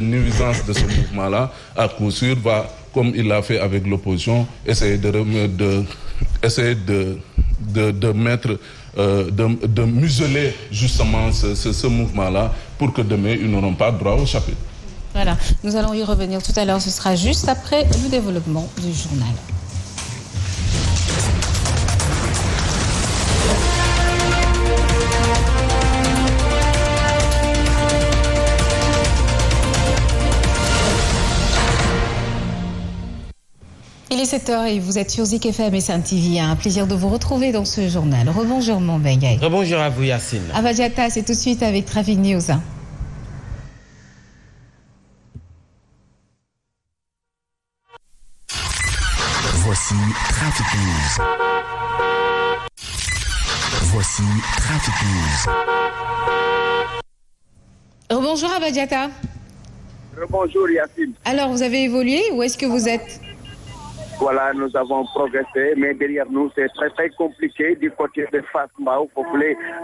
nuisance de ce mouvement-là, à coup sûr, va, comme il l'a fait avec l'opposition, essayer de mettre, de museler justement ce mouvement-là pour que demain, ils n'auront pas droit au chapitre. Voilà, nous allons y revenir tout à l'heure, ce sera juste après le développement du journal. Il est 7h et vous êtes sur Zik FM et Saint TV. Un plaisir de vous retrouver dans ce journal. Rebonjour mon Bengaï. Rebonjour à vous Yacine. Abadjata, c'est tout de suite avec Traffic News. Voici Traffic News. Voici Traffic News. Rebonjour Abadjata. Rebonjour Yacine. Alors vous avez évolué, où est-ce que vous êtes? Voilà, nous avons progressé, mais derrière nous, c'est très très compliqué du côté de Fass Mbao, foofu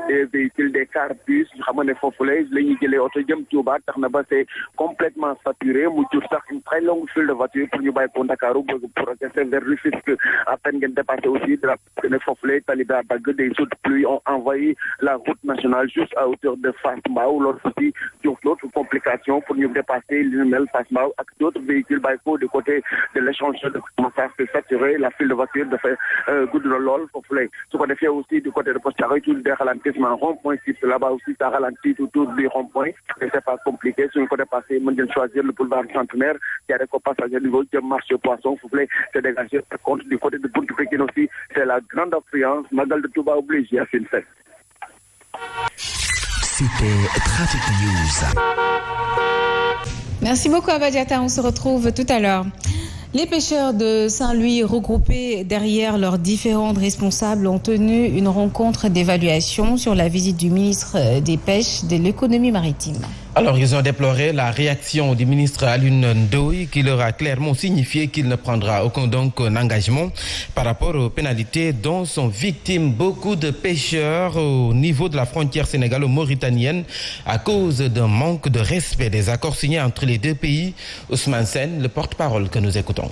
des véhicules, des cars bus, xam ne foofu la ñuy jëlee oto jëm Touba tax na ba c'est complètement saturé mu jur sax une très longue file de voitures pour ñu bàyyi ko Ndakaaru bëgg progresser vers Rufisque. À peine ngeen dépassé aussi de la ne foofu la tali ba dagg, des chutes de pluie ont envahi la route nationale juste à hauteur de Fass Mbao. Loolu aussi jur d'autres complications pour ñu dépasser li ñu mel Fass Mbao ak d'autres véhicules bàyyi ko du côté de l'échangeur de c'est saturé, la file de voitures de fait good de l'ol, faut flé. Ce qu'on a fait aussi du côté de Poste-Charles, tout des ralentissements rond-point, si là-bas aussi ça ralentit tout du rond-point, et c'est pas compliqué. Si on connaît passer, on vient choisir le boulevard Centenaire, qui a des passages au niveau de marché poisson, faut flé, c'est dégagé. Par contre, du côté de Buntu Pékin aussi, c'est la grande affluence, Magal de Touba obligé à faire une fête. C'était Traffic News. Merci beaucoup Abadjata, on se retrouve tout à l'heure. Les pêcheurs de Saint-Louis, regroupés derrière leurs différents responsables, ont tenu une rencontre d'évaluation sur la visite du ministre des Pêches et de l'économie maritime. Alors, ils ont déploré la réaction du ministre Alioune Ndoye qui leur a clairement signifié qu'il ne prendra aucun engagement par rapport aux pénalités dont sont victimes beaucoup de pêcheurs au niveau de la frontière sénégalo-mauritanienne à cause d'un manque de respect des accords signés entre les deux pays. Ousmane Sène, le porte-parole que nous écoutons.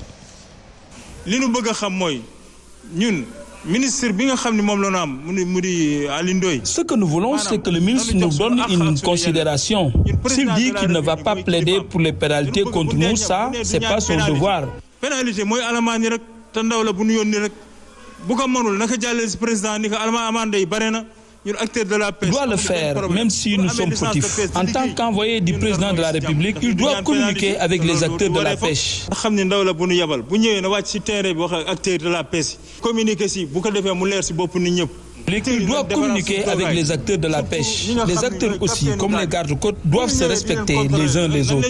Ce que nous voulons, c'est que le ministre nous donne une considération. S'il dit qu'il ne va pas plaider pour les pénalités contre nous, ça, c'est pas son devoir. Il doit le faire, même si nous sommes fautifs. En tant qu'envoyé du président de la République, il doit communiquer avec les acteurs de la pêche. Il doit communiquer avec les acteurs de la pêche. Les acteurs aussi, comme les gardes-côtes, doivent se respecter les uns les autres.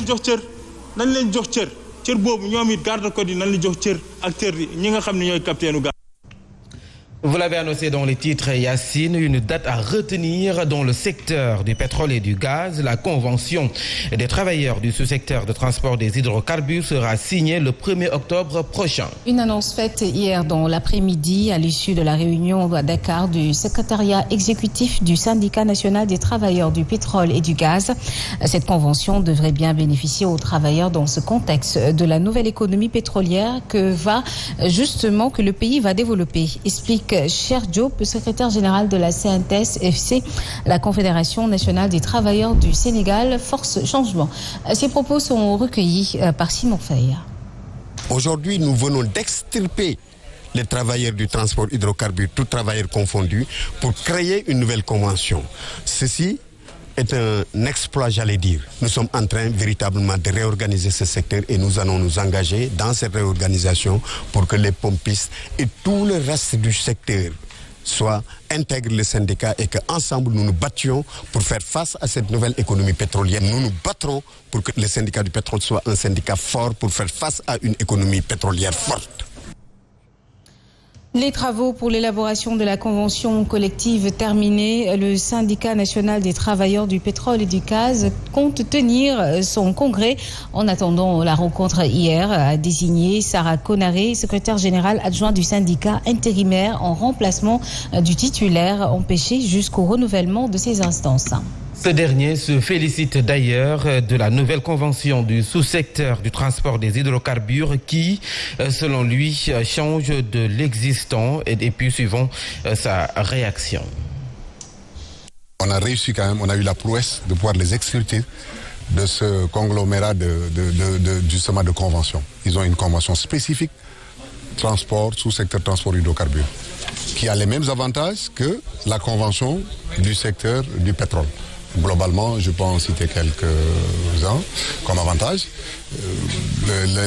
Vous l'avez annoncé dans les titres, Yacine, une date à retenir dans le secteur du pétrole et du gaz. La convention des travailleurs du sous-secteur de transport des hydrocarbures sera signée le 1er octobre prochain. Une annonce faite hier dans l'après-midi à l'issue de la réunion à Dakar du secrétariat exécutif du syndicat national des travailleurs du pétrole et du gaz. Cette convention devrait bien bénéficier aux travailleurs dans ce contexte de la nouvelle économie pétrolière que le pays va développer, explique Cheikh Diop, secrétaire général de la CNTS-FC, la Confédération nationale des travailleurs du Sénégal, Force Changement. Ces propos sont recueillis par Simon Faye. Aujourd'hui, nous venons d'extirper les travailleurs du transport hydrocarbures, tous travailleurs confondus, pour créer une nouvelle convention. Ceci est un exploit, j'allais dire. Nous sommes en train véritablement de réorganiser ce secteur et nous allons nous engager dans cette réorganisation pour que les pompistes et tout le reste du secteur intègrent le syndicat et qu'ensemble nous nous battions pour faire face à cette nouvelle économie pétrolière. Nous nous battrons pour que le syndicat du pétrole soit un syndicat fort pour faire face à une économie pétrolière forte. Les travaux pour l'élaboration de la convention collective terminés, le syndicat national des travailleurs du pétrole et du gaz compte tenir son congrès. En attendant la rencontre hier, a désigné Sarah Konaré, secrétaire générale adjoint du syndicat intérimaire en remplacement du titulaire, empêché jusqu'au renouvellement de ses instances. Ce dernier se félicite d'ailleurs de la nouvelle convention du sous-secteur du transport des hydrocarbures qui, selon lui, change de l'existant et puis suivons sa réaction. On a réussi quand même, on a eu la prouesse de pouvoir les exfiltrer de ce conglomérat justement de convention. Ils ont une convention spécifique, transport, sous-secteur transport hydrocarbures, qui a les mêmes avantages que la convention du secteur du pétrole. Globalement, je peux en citer quelques-uns comme avantage.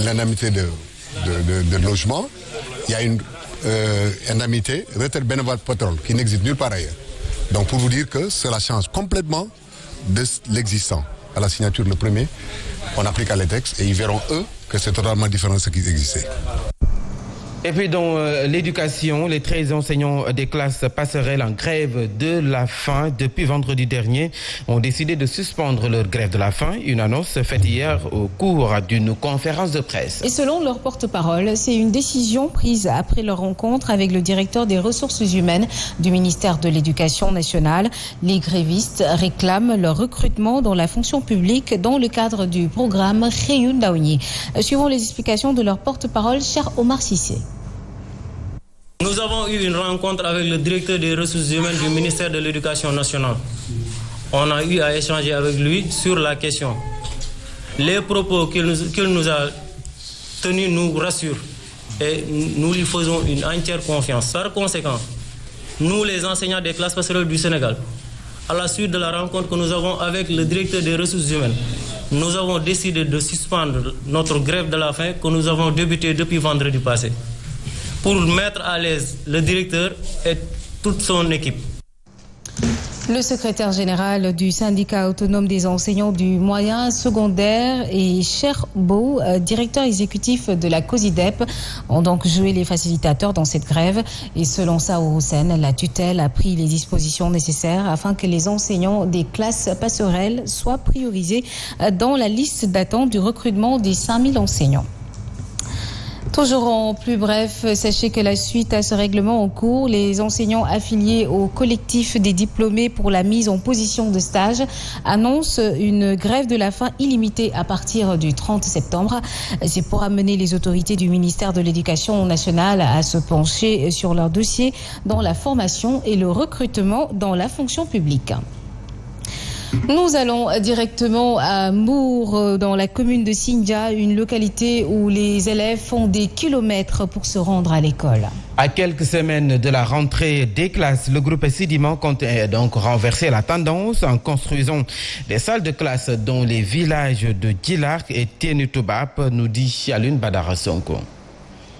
L'indemnité de logement, il y a une indemnité retraite bénévole pétrole qui n'existe nulle part ailleurs. Donc pour vous dire que cela change complètement de l'existant. À la signature le premier, on applique les textes et ils verront eux que c'est totalement différent de ce qui existait. Et puis dans l'éducation, les 13 enseignants des classes passerelles en grève de la faim depuis vendredi dernier ont décidé de suspendre leur grève de la faim. Une annonce faite hier au cours d'une conférence de presse. Et selon leur porte-parole, c'est une décision prise après leur rencontre avec le directeur des ressources humaines du ministère de l'Éducation nationale. Les grévistes réclament leur recrutement dans la fonction publique dans le cadre du programme Réun Daouni. Suivons les explications de leur porte-parole, cher Omar Sissé. Nous avons eu une rencontre avec le directeur des ressources humaines du ministère de l'Éducation nationale. On a eu à échanger avec lui sur la question. Les propos qu'il nous a tenus nous rassurent et nous lui faisons une entière confiance. Par conséquent, nous les enseignants des classes passerelles du Sénégal, à la suite de la rencontre que nous avons avec le directeur des ressources humaines, nous avons décidé de suspendre notre grève de la faim que nous avons débuté depuis vendredi passé, pour mettre à l'aise le directeur et toute son équipe. Le secrétaire général du syndicat autonome des enseignants du moyen secondaire et Cher Beau, directeur exécutif de la COSIDEP, ont donc joué les facilitateurs dans cette grève. Et selon Sao Hussein, la tutelle a pris les dispositions nécessaires afin que les enseignants des classes passerelles soient priorisés dans la liste d'attente du recrutement des 5000 enseignants. Toujours en plus bref, sachez que la suite à ce règlement en cours, les enseignants affiliés au collectif des diplômés pour la mise en position de stage annoncent une grève de la faim illimitée à partir du 30 septembre. C'est pour amener les autorités du ministère de l'Éducation nationale à se pencher sur leur dossier dans la formation et le recrutement dans la fonction publique. Nous allons directement à Mour, dans la commune de Sindia, une localité où les élèves font des kilomètres pour se rendre à l'école. À quelques semaines de la rentrée des classes, le groupe Sidima compte donc renverser la tendance en construisant des salles de classe dans les villages de Djilark et Ténutubap, nous dit Alun Badara Sonko.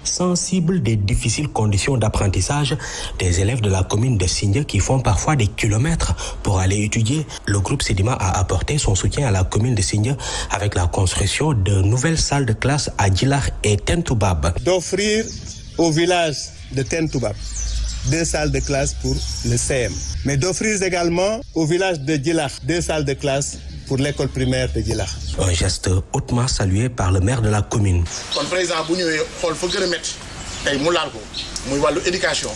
Sensible des difficiles conditions d'apprentissage des élèves de la commune de Sindia qui font parfois des kilomètres pour aller étudier, le groupe Sidima a apporté son soutien à la commune de Sindia avec la construction de nouvelles salles de classe à Djilark et Ténutubap. D'offrir au village de Ténutubap 2 salles de classe pour le CM, mais d'offrir également au village de Djilark 2 salles de classe pour l'école primaire de Djilark. Un geste hautement salué par le maire de la commune. Kon président bu ñëwee xool fa gën a métti tey mu laal ko muy wàllu éducation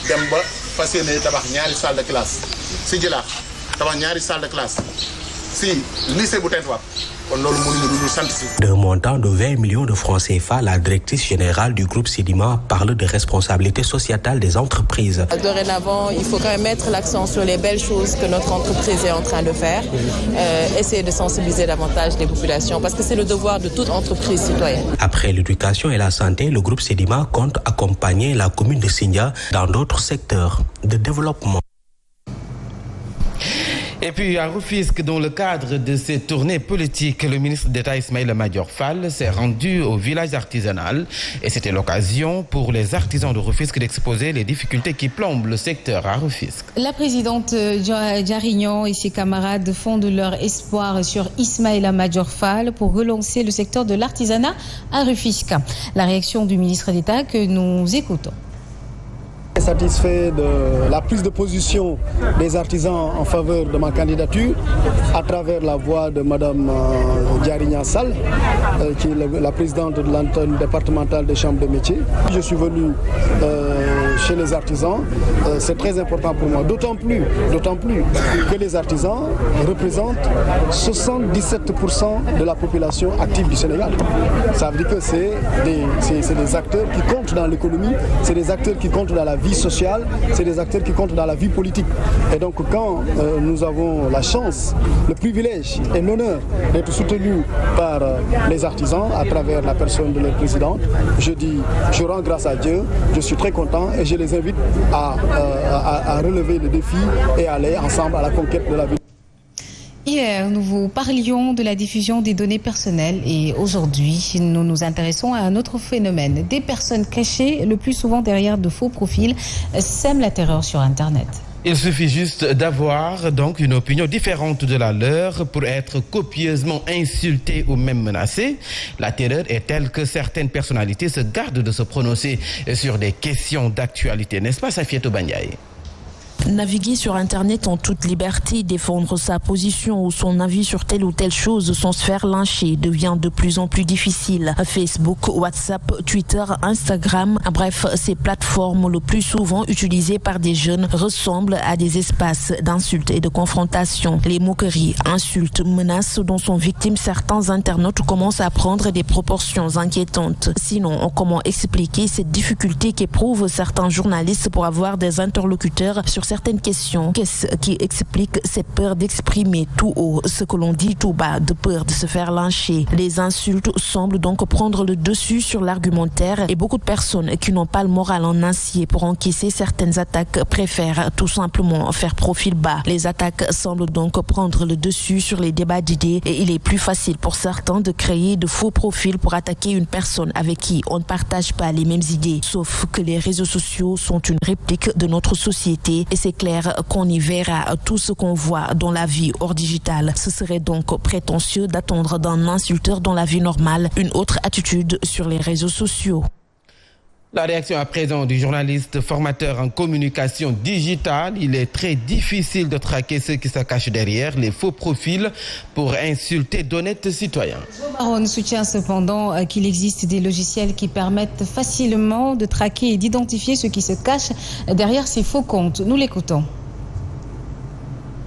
dem ba fas yéene tabax ñaari salle de classe si Djilark tabax ñaari salle de classe si lycée bu Ténutubap. D'un montant de 20 millions de francs CFA, la directrice générale du groupe Sidima parle de responsabilité sociétale des entreprises. Dorénavant, il faut quand même mettre l'accent sur les belles choses que notre entreprise est en train de faire, essayer de sensibiliser davantage les populations, parce que c'est le devoir de toute entreprise citoyenne. Après l'éducation et la santé, le groupe Sidima compte accompagner la commune de Sindia dans d'autres secteurs de développement. Et puis à Rufisque, dans le cadre de ces tournées politiques, le ministre d'État Ismaïla Madior Fall s'est rendu au village artisanal et c'était l'occasion pour les artisans de Rufisque d'exposer les difficultés qui plombent le secteur à Rufisque. La présidente Jarignan et ses camarades fondent leur espoir sur Ismaïla Madior Fall pour relancer le secteur de l'artisanat à Rufisque. La réaction du ministre d'État que nous écoutons. Satisfait de la prise de position des artisans en faveur de ma candidature à travers la voix de Madame Diarigna Sall, qui est la présidente de l'antenne départementale des chambres de métiers. Je suis venu chez les artisans, c'est très important pour moi, d'autant plus que les artisans représentent 77% de la population active du Sénégal. Ça veut dire que c'est des acteurs qui comptent dans l'économie, c'est des acteurs qui comptent dans la vie sociale, c'est des acteurs qui comptent dans la vie politique. Et donc quand nous avons la chance, le privilège et l'honneur d'être soutenus par les artisans à travers la personne de leur présidente, je rends grâce à Dieu, je suis très content et je les invite à relever le défi et aller ensemble à la conquête de la vie. Hier, nous vous parlions de la diffusion des données personnelles et aujourd'hui, nous nous intéressons à un autre phénomène. Des personnes cachées, le plus souvent derrière de faux profils, sèment la terreur sur Internet. Il suffit juste d'avoir donc une opinion différente de la leur pour être copieusement insulté ou même menacé. La terreur est telle que certaines personnalités se gardent de se prononcer sur des questions d'actualité. N'est-ce pas, Safietou Bandiaï? Naviguer sur Internet en toute liberté, défendre sa position ou son avis sur telle ou telle chose sans se faire lyncher devient de plus en plus difficile. Facebook, WhatsApp, Twitter, Instagram, bref, ces plateformes le plus souvent utilisées par des jeunes ressemblent à des espaces d'insultes et de confrontation. Les moqueries, insultes, menaces dont sont victimes certains internautes commencent à prendre des proportions inquiétantes. Sinon, comment expliquer cette difficulté qu'éprouvent certains journalistes pour avoir des interlocuteurs sur certaines questions? Qu'est-ce qui explique cette peur d'exprimer tout haut ce que l'on dit tout bas, de peur de se faire lyncher? Les insultes semblent donc prendre le dessus sur l'argumentaire et beaucoup de personnes qui n'ont pas le moral en acier pour encaisser certaines attaques préfèrent tout simplement faire profil bas. Les attaques semblent donc prendre le dessus sur les débats d'idées et il est plus facile pour certains de créer de faux profils pour attaquer une personne avec qui on ne partage pas les mêmes idées. Sauf que les réseaux sociaux sont une réplique de notre société et c'est clair qu'on y verra tout ce qu'on voit dans la vie hors digitale. Ce serait donc prétentieux d'attendre d'un insulteur dans la vie normale une autre attitude sur les réseaux sociaux. La réaction à présent du journaliste formateur en communication digitale. Il est très difficile de traquer ceux qui se cachent derrière les faux profils pour insulter d'honnêtes citoyens. Baron soutient cependant qu'il existe des logiciels qui permettent facilement de traquer et d'identifier ceux qui se cachent derrière ces faux comptes. Nous l'écoutons.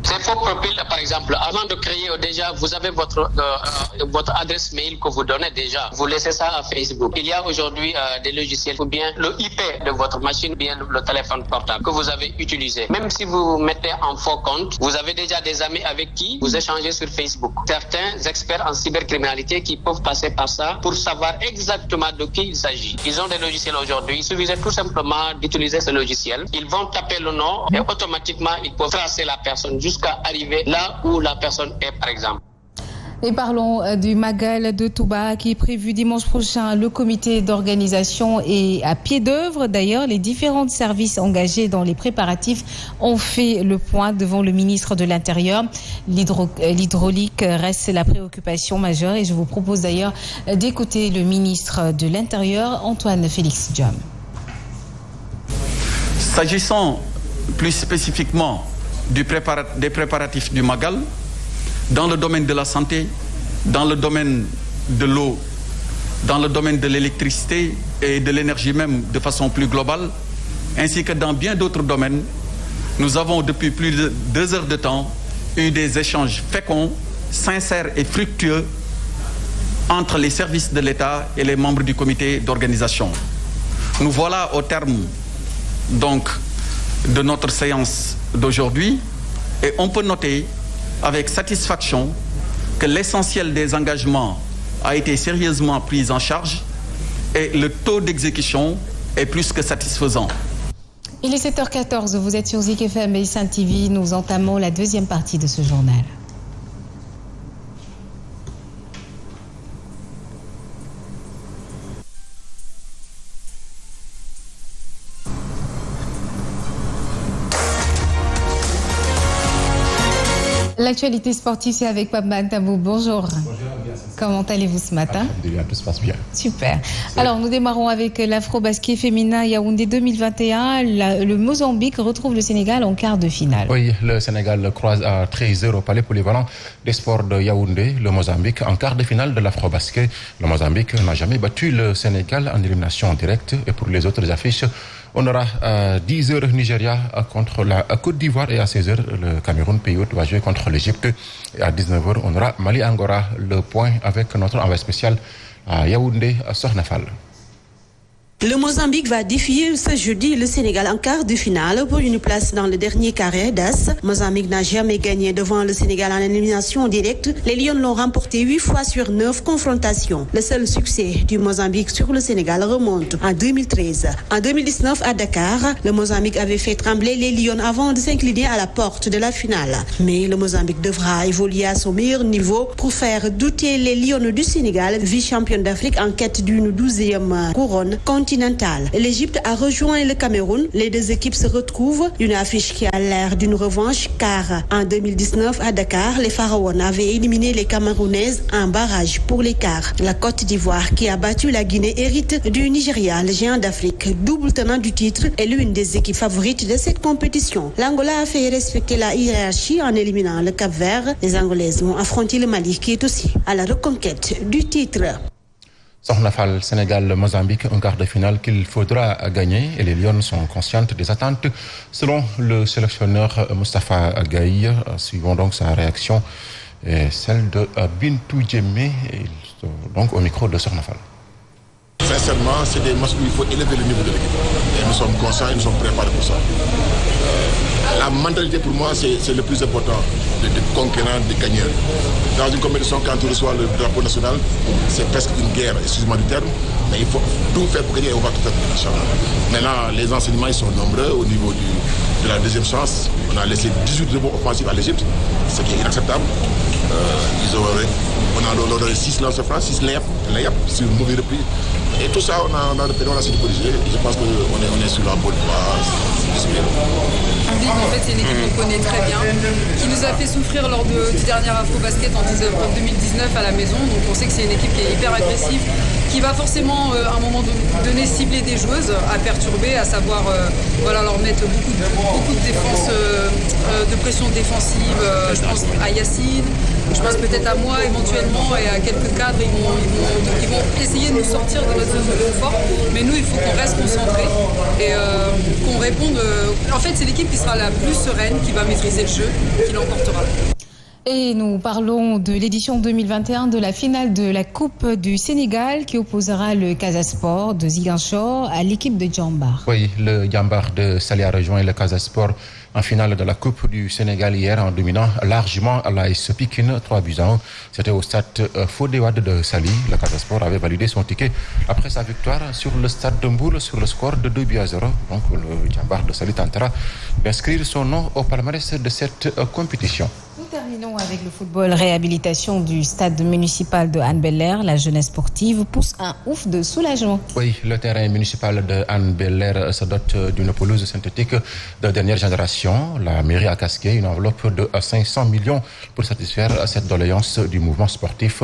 Ces faux profils, par exemple, avant de créer déjà, vous avez votre adresse mail que vous donnez déjà. Vous laissez ça à Facebook. Il y a aujourd'hui des logiciels ou bien le IP de votre machine ou bien le téléphone portable que vous avez utilisé. Même si vous mettez en faux compte, vous avez déjà des amis avec qui vous échangez sur Facebook. Certains experts en cybercriminalité qui peuvent passer par ça pour savoir exactement de qui il s'agit. Ils ont des logiciels aujourd'hui. Il suffisait tout simplement d'utiliser ce logiciel. Ils vont taper le nom et automatiquement ils peuvent tracer la personne jusqu'à arriver là où la personne est, par exemple. Et parlons du Magal de Touba qui est prévu dimanche prochain. Le comité d'organisation est à pied d'œuvre. D'ailleurs, les différents services engagés dans les préparatifs ont fait le point devant le ministre de l'Intérieur. L'hydraulique reste la préoccupation majeure et je vous propose d'ailleurs d'écouter le ministre de l'Intérieur, Antoine Félix Diome. S'agissant plus spécifiquement des préparatifs du Magal, dans le domaine de la santé, dans le domaine de l'eau, dans le domaine de l'électricité et de l'énergie même de façon plus globale, ainsi que dans bien d'autres domaines, nous avons depuis plus de 2 heures de temps eu des échanges féconds, sincères et fructueux entre les services de l'État et les membres du comité d'organisation. Nous voilà au terme donc de notre séance d'aujourd'hui et on peut noter avec satisfaction que l'essentiel des engagements a été sérieusement pris en charge et le taux d'exécution est plus que satisfaisant. Il est 7h14, vous êtes sur Zik FM et Saint TV, nous entamons la deuxième partie de ce journal. L'actualité sportive, c'est avec Pape Mahatamou. Bonjour. Bonjour, bien sûr. comment allez-vous ce matin? Tout se passe bien. Super. Alors, nous démarrons avec l'Afro-Basket féminin Yaoundé 2021. Le Mozambique retrouve le Sénégal en quart de finale. Oui, le Sénégal croise à 13h au palais polyvalent des sports de Yaoundé, le Mozambique, en quart de finale de l'Afro-Basket. Le Mozambique n'a jamais battu le Sénégal en élimination directe. Et pour les autres affiches, on aura à 10h Nigeria contre la Côte d'Ivoire et à 16h le Cameroun pays hôte va jouer contre l'Égypte. Et à 19h on aura Mali-Angora. Le point avec notre envoyé spécial à Yaoundé, à Sornafal. Le Mozambique va défier ce jeudi le Sénégal en quart de finale pour une place dans le dernier carré d'As. Mozambique n'a jamais gagné devant le Sénégal en élimination directe. Les Lions l'ont remporté 8 fois sur 9 confrontations. Le seul succès du Mozambique sur le Sénégal remonte en 2013. En 2019 à Dakar, le Mozambique avait fait trembler les Lions avant de s'incliner à la porte de la finale. Mais le Mozambique devra évoluer à son meilleur niveau pour faire douter les Lions du Sénégal, vice-championne d'Afrique en quête d'une 12e couronne continentale. L'Égypte a rejoint le Cameroun. Les deux équipes se retrouvent. Une affiche qui a l'air d'une revanche car en 2019 à Dakar, les Pharaons avaient éliminé les Camerounaises en barrage pour l'écart. La Côte d'Ivoire qui a battu la Guinée hérite du Nigeria, le géant d'Afrique, double tenant du titre et l'une des équipes favorites de cette compétition. L'Angola a fait respecter la hiérarchie en éliminant le Cap-Vert. Les Angolaises vont affronter le Mali qui est aussi à la reconquête du titre. Sornafal, Sénégal, Mozambique, un quart de finale qu'il faudra gagner et les Lions sont conscientes des attentes. Selon le sélectionneur Moustapha Gaye, suivons donc sa réaction et celle de Bintou Djemé, donc au micro de Sornafal. Sincèrement, c'est des matchs où il faut élever le niveau de l'équipe. Et nous sommes conscients et nous sommes préparés pour ça. La mentalité pour moi, c'est le plus important, de conquérant, de gagneur. Dans une compétition, quand on reçoit le drapeau national, c'est presque une guerre, excusez-moi du terme, mais il faut tout faire pour gagner et on va tout faire, Inch'Allah. Maintenant, les enseignements ils sont nombreux au niveau de la deuxième chance. On a laissé 18 rebonds offensifs à l'Égypte, ce qui est inacceptable. On a donné 6 lancers francs, 6 layups sur une mauvaise reprise. Et tout ça, on a su corriger. Je pense qu'on est sur la bonne voie. En fait, c'est une équipe qu'on connaît très bien, qui nous a fait souffrir lors du dernier Afro-Basket en 2019 à la maison. Donc on sait que c'est une équipe qui est hyper agressive, qui va forcément à un moment donné cibler des joueuses à perturber, à savoir leur mettre beaucoup de défense, de pression défensive. Je pense à Yacine, je pense peut-être à moi éventuellement et à quelques cadres. Ils vont essayer de nous sortir de notre zone de confort, mais nous il faut qu'on reste concentrés et qu'on réponde. En fait, c'est l'équipe qui sera la plus sereine, qui va maîtriser le jeu, qui l'emportera. Et nous parlons de l'édition 2021 de la finale de la Coupe du Sénégal qui opposera le Casa Sport de Ziguinchor à l'équipe de Djambar. Oui, le Djambar de Saly a rejoint le Casa Sport en finale de la Coupe du Sénégal hier en dominant largement l'AS Pikine 3-1. C'était au stade Fodé Wade de Saly. Le Casa Sport avait validé son ticket après sa victoire sur le stade de Mbour sur le score de 2-0. Donc le Djambar de Saly tentera d'inscrire son nom au palmarès de cette compétition. Nous terminons avec le football réhabilitation du stade municipal de Hann-Bel-Air. La jeunesse sportive pousse un ouf de soulagement. Oui, le terrain municipal de Hann-Bel-Air se dote d'une pelouse synthétique de dernière génération. La mairie a casqué une enveloppe de 500 millions pour satisfaire cette doléance du mouvement sportif.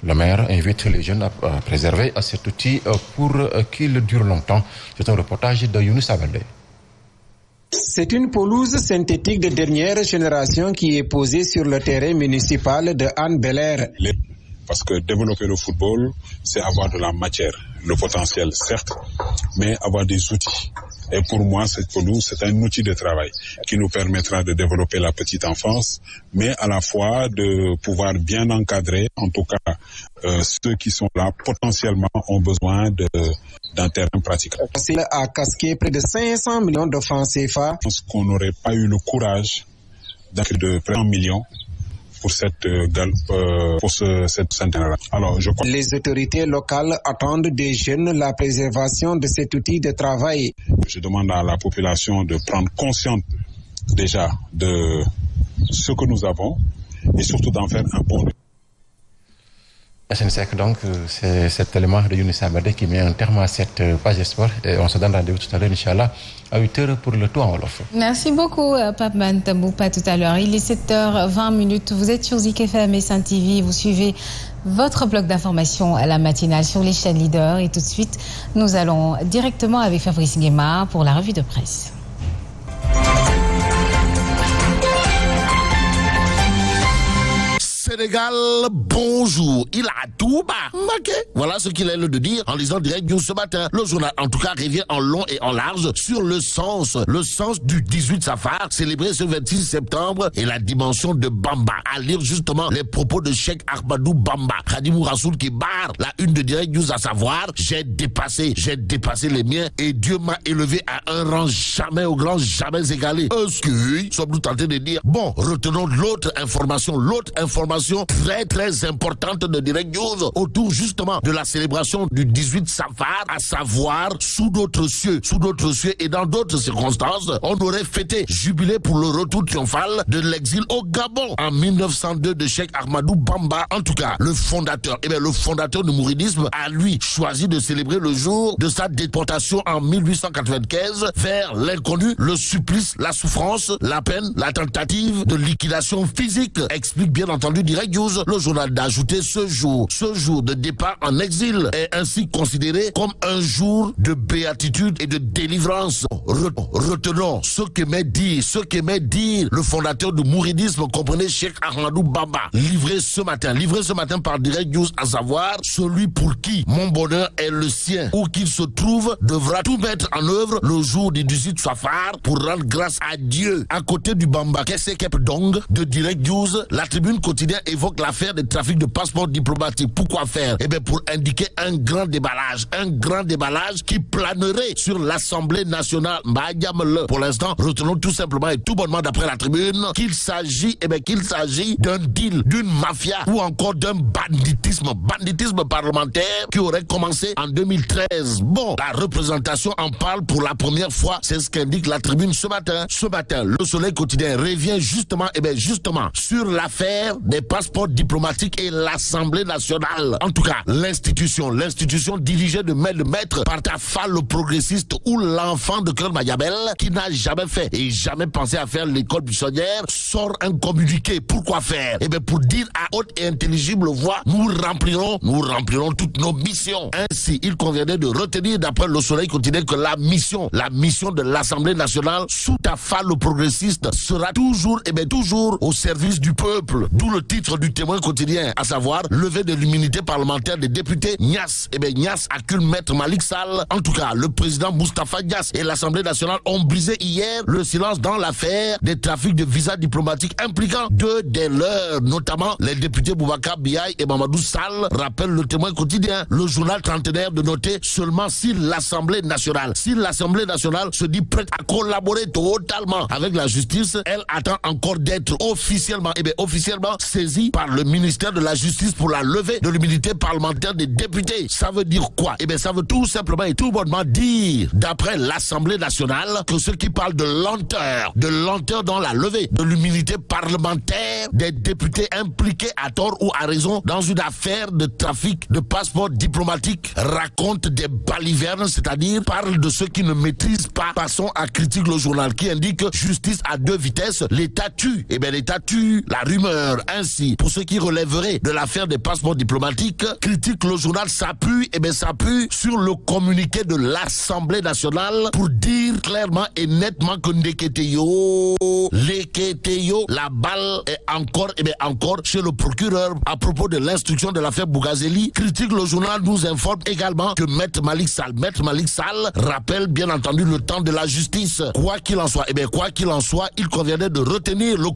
Le maire invite les jeunes à préserver cet outil pour qu'il dure longtemps. C'est un reportage de Younous Abaldé. C'est une pelouse synthétique de dernière génération qui est posée sur le terrain municipal de Hann-Bel-Air. Parce que développer le football, c'est avoir de la matière, le potentiel certes, mais avoir des outils. Et pour moi, cette pelouse, c'est un outil de travail qui nous permettra de développer la petite enfance, mais à la fois de pouvoir bien encadrer, en tout cas, ceux qui sont là potentiellement ont besoin d'un terrain pratique. C'est à casquer près de 500 millions de francs CFA. Je pense qu'on n'aurait pas eu le courage de près de 1 million pour cette centenaire. Alors, je crois... Les autorités locales attendent des jeunes la préservation de cet outil de travail. Je demande à la population de prendre conscience déjà de ce que nous avons et surtout d'en faire un bon. SNCF, donc, c'est cet élément de Younis Abadé qui met un terme à cette page de sport. Et on se donne rendez-vous tout à l'heure, Inch'Allah, à 8h pour le tour en Wolof. Merci beaucoup, Pape Mantamboupa, tout à l'heure. Il est 7h20. Vous êtes sur Zik FM et Saint TV. Vous suivez votre bloc d'information à la matinale sur les chaînes leaders. Et tout de suite, nous allons directement avec Fabrice Guémard pour la revue de presse. Sénégal, bonjour. Il a tout bas. Ok. Voilà ce qu'il a de dire en lisant Direct News ce matin. Le journal, en tout cas, revient en long et en large sur le sens du 18 Safar, célébré ce 26 septembre, et la dimension de Bamba. À lire justement les propos de Cheikh Ahmadou Bamba, Khadimou Rassoul, qui barre la une de Direct News, à savoir: j'ai dépassé les miens et Dieu m'a élevé à un rang jamais au grand, jamais égalé. Est-ce que sommes-nous tentés de dire? Bon, retenons l'autre information très très importante de Direct News autour justement de la célébration du 18 Safar, à savoir sous d'autres cieux et dans d'autres circonstances, on aurait fêté jubilé pour le retour triomphal de l'exil au Gabon en 1902 de Cheikh Ahmadou Bamba. En tout cas, le fondateur du mouridisme a lui choisi de célébrer le jour de sa déportation en 1895 vers l'inconnu, le supplice, la souffrance, la peine, la tentative de liquidation physique, explique bien entendu Direct News. Le journal d'ajouter ce jour de départ en exil est ainsi considéré comme un jour de béatitude et de délivrance. Retenons ce qu'aimait dire le fondateur du mouridisme, comprenez Cheikh Ahmadou Bamba, livré ce matin par Direct News, à savoir: celui pour qui mon bonheur est le sien, où qu'il se trouve, devra tout mettre en œuvre le jour du 18 Safar pour rendre grâce à Dieu. À côté du Bamba Kesekep Dong de Direct News, la tribune quotidien évoque l'affaire des trafics de passeports diplomatiques. Pourquoi faire? Eh bien, pour indiquer un grand déballage qui planerait sur l'Assemblée nationale. Pour l'instant, retenons tout simplement et tout bonnement d'après la tribune qu'il s'agit d'un deal, d'une mafia ou encore d'un banditisme parlementaire qui aurait commencé en 2013. Bon, la représentation en parle pour la première fois, c'est ce qu'indique la tribune ce matin. Ce matin, le Soleil quotidien revient justement sur l'affaire des passeports diplomatiques et l'Assemblée nationale. En tout cas, l'institution dirigée de maître par Tafa le progressiste ou l'enfant de Cœur Mayabel, qui n'a jamais fait et jamais pensé à faire l'école buissonnière, sort un communiqué. Pourquoi faire? Eh bien, pour dire à haute et intelligible voix: nous remplirons toutes nos missions. Ainsi, il conviendrait de retenir d'après le Soleil quotidien que la mission de l'Assemblée nationale sous Tafa le progressiste sera toujours au service du peuple. D'où le titre du Témoin quotidien, à savoir: levée de l'immunité parlementaire des députés. Niass accuse Maître Malick Sall. En tout cas, le président Moustapha Niass et l'Assemblée nationale ont brisé hier le silence dans l'affaire des trafics de visas diplomatiques impliquant deux des leurs, notamment les députés Boubacar Biaï et Mamadou Sall, rappelle le Témoin quotidien. Le journal trentenaire de noter seulement si l'Assemblée nationale se dit prête à collaborer totalement avec la justice, elle attend encore d'être officiellement saisie par le ministère de la Justice pour la levée de l'immunité parlementaire des députés. Ça veut dire quoi? Eh bien, ça veut tout simplement et tout bonnement dire, d'après l'Assemblée nationale, que ceux qui parlent de lenteur dans la levée de l'immunité parlementaire des députés impliqués à tort ou à raison dans une affaire de trafic de passeports diplomatiques racontent des balivernes, c'est-à-dire parlent de ceux qui ne maîtrisent pas. Passons à critique le journal qui indique justice à deux vitesses. L'État tue. Eh bien, l'État tue la rumeur. Ainsi, pour ceux qui relèveraient de l'affaire des passeports diplomatiques, critique le journal s'appuie sur le communiqué de l'Assemblée nationale pour dire clairement et nettement que Ndeketeyo, la balle est encore chez le procureur à propos de l'instruction de l'affaire Bougazeli. Critique le journal nous informe également que Maître Malick Sall rappelle bien entendu le temps de la justice. Quoi qu'il en soit, il conviendrait de retenir le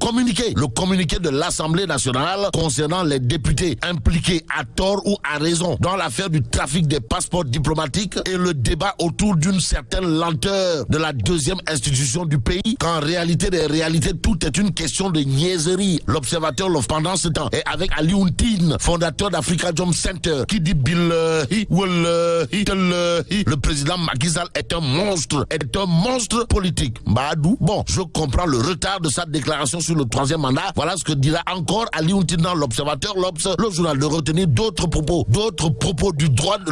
communiqué de l'Assemblée nationale concernant les députés impliqués à tort ou à raison dans l'affaire du trafic des passeports diplomatiques et le débat autour d'une certaine lenteur de la deuxième institution du pays, qu'en réalité des réalités, tout est une question de niaiserie. L'observateur pendant ce temps est avec Ali Ountine, fondateur d'Africa Jom Center, qui dit billahi wallahi tallahi, le président Macky Sall est un monstre politique. Badou. Bon, je comprends le retard de sa déclaration sur le troisième mandat. Voilà ce que dira encore Ali Ountine dans l'observateur l'Observateur, l'Obs, le journal de retenir d'autres propos du droit de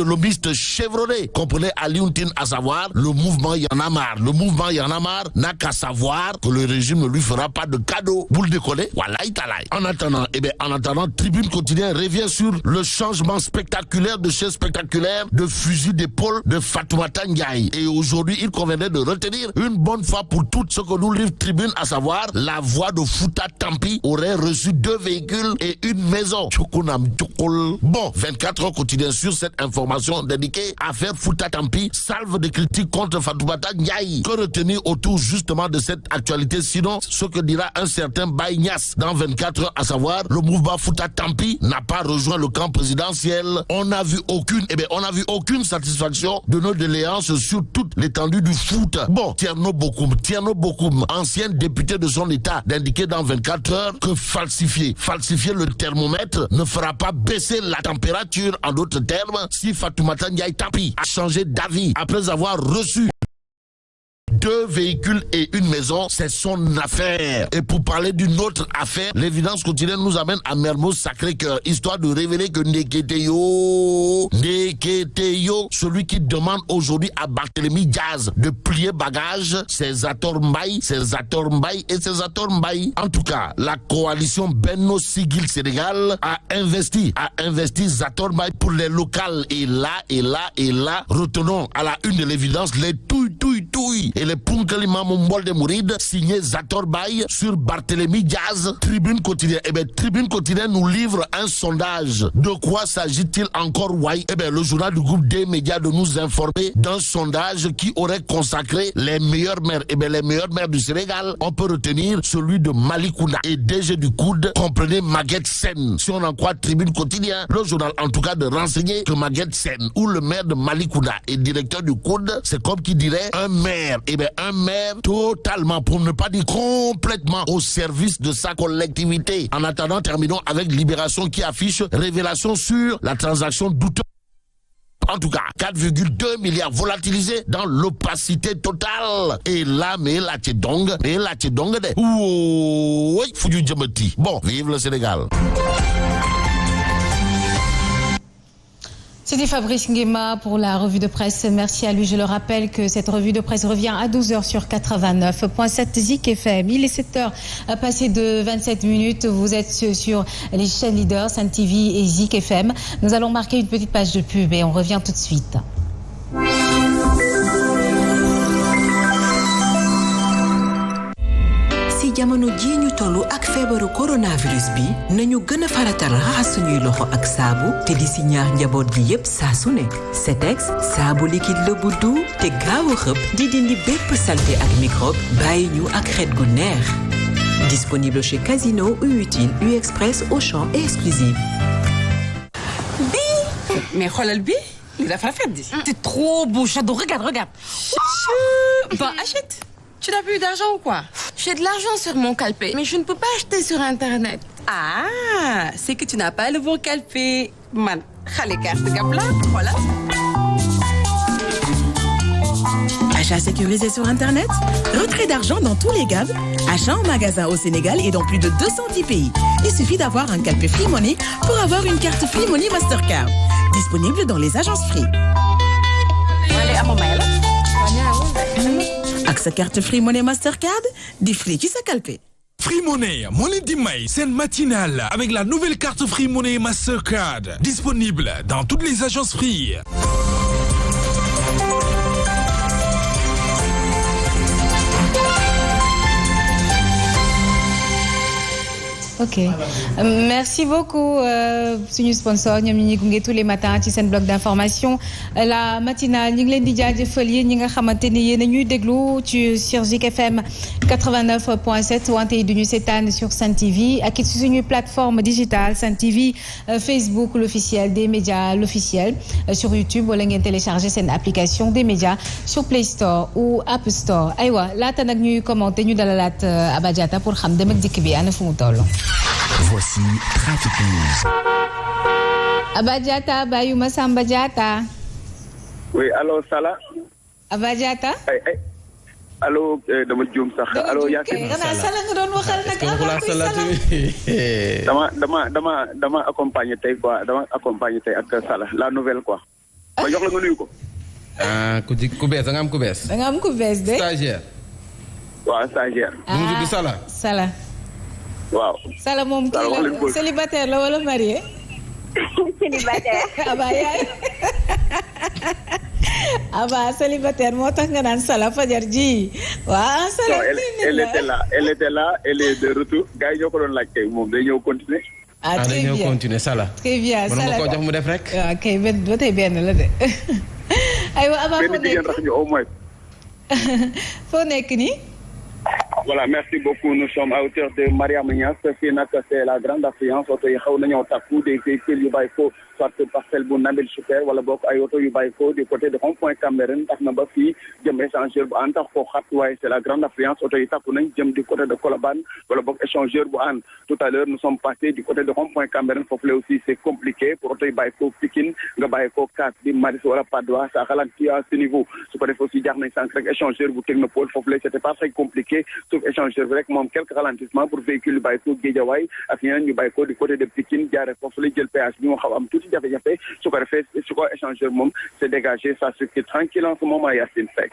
l'homiste chevronné, comprenez Alioune, à savoir le mouvement Y en a marre. Le mouvement Y en a marre n'a qu'à savoir que le régime ne lui fera pas de cadeau. Vous le décollez? Voilà, en attendant, Tribune Quotidien revient sur le changement spectaculaire de fusil d'épaule de Fatoumata Ndiaye. Et aujourd'hui, il convenait de retenir une bonne fois pour toutes ce que nous livre Tribune, à savoir la voix de Fouta Tampi aurait reçu 2 véhicules et une maison. Bon, 24 heures quotidien sur cette information dédiée affaire Fouta Tampi, salve de critiques contre Fatoumata Ndiaye. Que retenir autour justement de cette actualité, sinon ce que dira un certain Baïnias dans 24 heures, à savoir le mouvement Fouta Tampi n'a pas rejoint le camp présidentiel. On n'a vu aucune satisfaction de nos doléances sur toute l'étendue du foot. Bon, Tierno Bokoum, ancien député de son état, d'indiquer dans 24 heures que falsifier le thermomètre ne fera pas baisser la température. En d'autres termes, si Fatoumata Ndiaye Tampi a changé d'avis après avoir reçu 2 véhicules et une maison, c'est son affaire. Et pour parler d'une autre affaire, l'évidence quotidienne nous amène à Mermoz Sacré-Cœur, histoire de révéler que Ndeketeyo, celui qui demande aujourd'hui à Barthélémy Diaz de plier bagage, c'est Zator Mbaye. En tout cas, la coalition Benno Sigil Sénégal a investi Zator Mbaye pour les locales. Et là, retenons à la une de l'évidence les touille et les Punkalima Mombol de Mouride, signé Zator Mbaye sur Barthélémy Diaz. Tribune Quotidien. Tribune Quotidien nous livre un sondage. De quoi s'agit-il encore, Wai? Le journal du groupe des médias de nous informer d'un sondage qui aurait consacré les meilleures mères. Les meilleures mères du Sénégal, on peut retenir celui de Malikounda et DG du COUD, comprenez Maguette Sen. Si on en croit Tribune Quotidien, le journal en tout cas de renseigner que Maguette Sen ou le maire de Malikounda et directeur du COUD, c'est comme qui dirait un maire. Un maire totalement, pour ne pas dire complètement, au service de sa collectivité. En attendant, terminons avec Libération qui affiche révélation sur la transaction douteuse. En tout cas, 4,2 milliards volatilisés dans l'opacité totale. Et là, mais là, t'es donc de. Oui, foutu djamati. Bon, vive le Sénégal. C'était Fabrice Nguema pour la revue de presse. Merci à lui. Je le rappelle que cette revue de presse revient à 12h sur 89.7 Zik FM. Il est 7h passé de 27 minutes. Vous êtes sur les chaînes leaders, Sen TV et Zik FM. Nous allons marquer une petite page de pub et on revient tout de suite. si jamono ji ñu tollu ak feebaru coronavirus bi nañu gëna faratal raxas suñuy loxo ak saabu te di si ñaax njaboot gi yépp saa su ne Setex saabu liquide la bu du te gaaw a xëpp di dindi bépp saleté ak microbe bàyyi ñu ak xet gu neex disponible chez Casino, U-Utile, U-Express, Auchan et Exclusive. Mais xoolal bi li dafa rafet di. C'est trop beau, Shadow. Regarde. Bah achète. Tu n'as plus d'argent ou quoi? J'ai de l'argent sur mon calpé, mais je ne peux pas acheter sur Internet. Ah, c'est que tu n'as pas le bon calpé. Man, xale carte Gapla, voilà. Achat sécurisé sur Internet, retrait d'argent dans tous les gaps, achat en magasin au Sénégal et dans plus de 210 pays. Il suffit d'avoir un calpé Free Money pour avoir une carte Free Money Mastercard. Disponible dans les agences Free. Avec sa carte Free Money Mastercard, des free qui sa calpé. Free Money, Money Dimay, c'est matinale avec la nouvelle carte Free Money Mastercard. Disponible dans toutes les agences Free. Ok, merci beaucoup suñu sponsor ñoom ñi gunge tous les matins ci seen bloc d'information la matinale ñu ngi leen di jaajëfal yéen ñi nga xamante ni yéen a ñuy déglu ci sur Zik FM 89.7 wante yi duñu seetaan sur Sen TV ak ci suñu plateforme digitale Sen TV Facebook l'officiel des médias l'officiel sur YouTube wala ngeen télécharger seen application des médias sur Play Store ou App Store aywa laata nag ñuy commenter ñu dalalaat Aba Diatta pour xam dem ak dikk bi ana fu mu toll. Voici Trafic News. Aba Diatta, Bayuma Samba Diatta. Oui, allô, Salah. Aba Diatta. allo dama juum sax allo Yacine. xanaa Sala nga doon waxal nag dama accompagner tey quoi dama accompagner tey ak Sala la nouvelle quoi. ba jox la nga nuyu ko. ku bees da nga am ku bees. da nga am ku bees de. stagiaire. waaw stagiaire. mu ngi tudd Sala. Sala. waaw. Sala moom kii la célibataire la wala marié. célibataire. Aba yaay. Aba célibataire moo tax nga naan Sala fajar ji. waaw Sala elle était là elle est de retour gars yi ñoo ko doon laaj kay moom day ñëw continuer. Très bien ñëw continuer Sala. très bien Sala mën nga koo jox mu def rek. waaw kay ba tey benn la de. aywa Aba foo nekk jigéen tax ñu au moins. foo nekk nii. Voilà, merci beaucoup. Nous sommes à hauteur de Mariam Niass. Fii nag c'est la grande affluence oto yi xaw nañoo takku des véhicules yu bàyyi ko soit parcelle bu Nabil Choucair wala bokk ay oto yu bàyyi ko du côté de rond-point Cambérène tax na ba fii jëm échangeur bu Hann tax koo xat waaye c'est la grande affluence oto yi takku nañ jëm du côté de Colobane wala bokk échangeur bu Hann. Tout à l'heure nous sommes passés du côté de rond-point Cambérène foofu la aussi c'est compliqué pour oto yi bàyyi ko Pikine nga bàyyi ko Kaas bi Maris wala Patte d'Oie ça ralentit à ce niveau su ko defee aussi jaar nañ sànq rek échangeur bu Technopole foofu la c'était pas très compliqué sauf échangeur bi rek moom quelques ralentissements pour véhicules yu bàyyi ko Guédiawaye ak ñeneen ñu bàyyi ko du côté de Pikine jaaree foofu lay jël péage bi moo xaw am tuuti jafe-jafe su ko defee su ko échangeur moom c'est dégagé ça circule tranquille en ce moment Yacine Seck.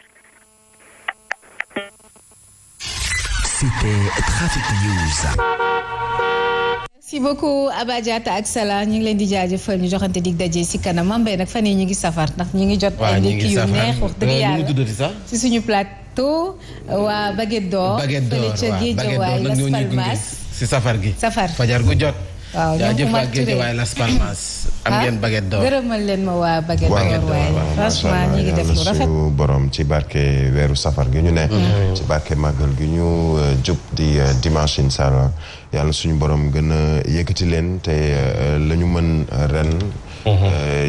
C'était Trafic News. Merci beaucoup Aba Diatta ak Sala ñu ngi leen di jaajëfal ñu joxante dig daje si kanam Mambey nag fan yii ñu ngi safar ndax ñu ngi jot. ay ndekki yu neex wax dëgg yàlla si suñu plateau waa Baguette d'Or. Baguette d'Or fële ca Guédiawaye Las Palmas si safar gi. fajar gu jot. waaw jaajëf waa Guédiawaye Las Palmas. am ngeen Baguette d'Or gërëmal leen ma waa Baguette d'Or waaye franchement ñi ngi def lu rafet. suñu borom ci barke weeru safar gi ñu ne. ci barke màggal gi ñu jub di dimanche incha allah yàlla suñu borom gën a yëkkati leen te la ñu mën ren.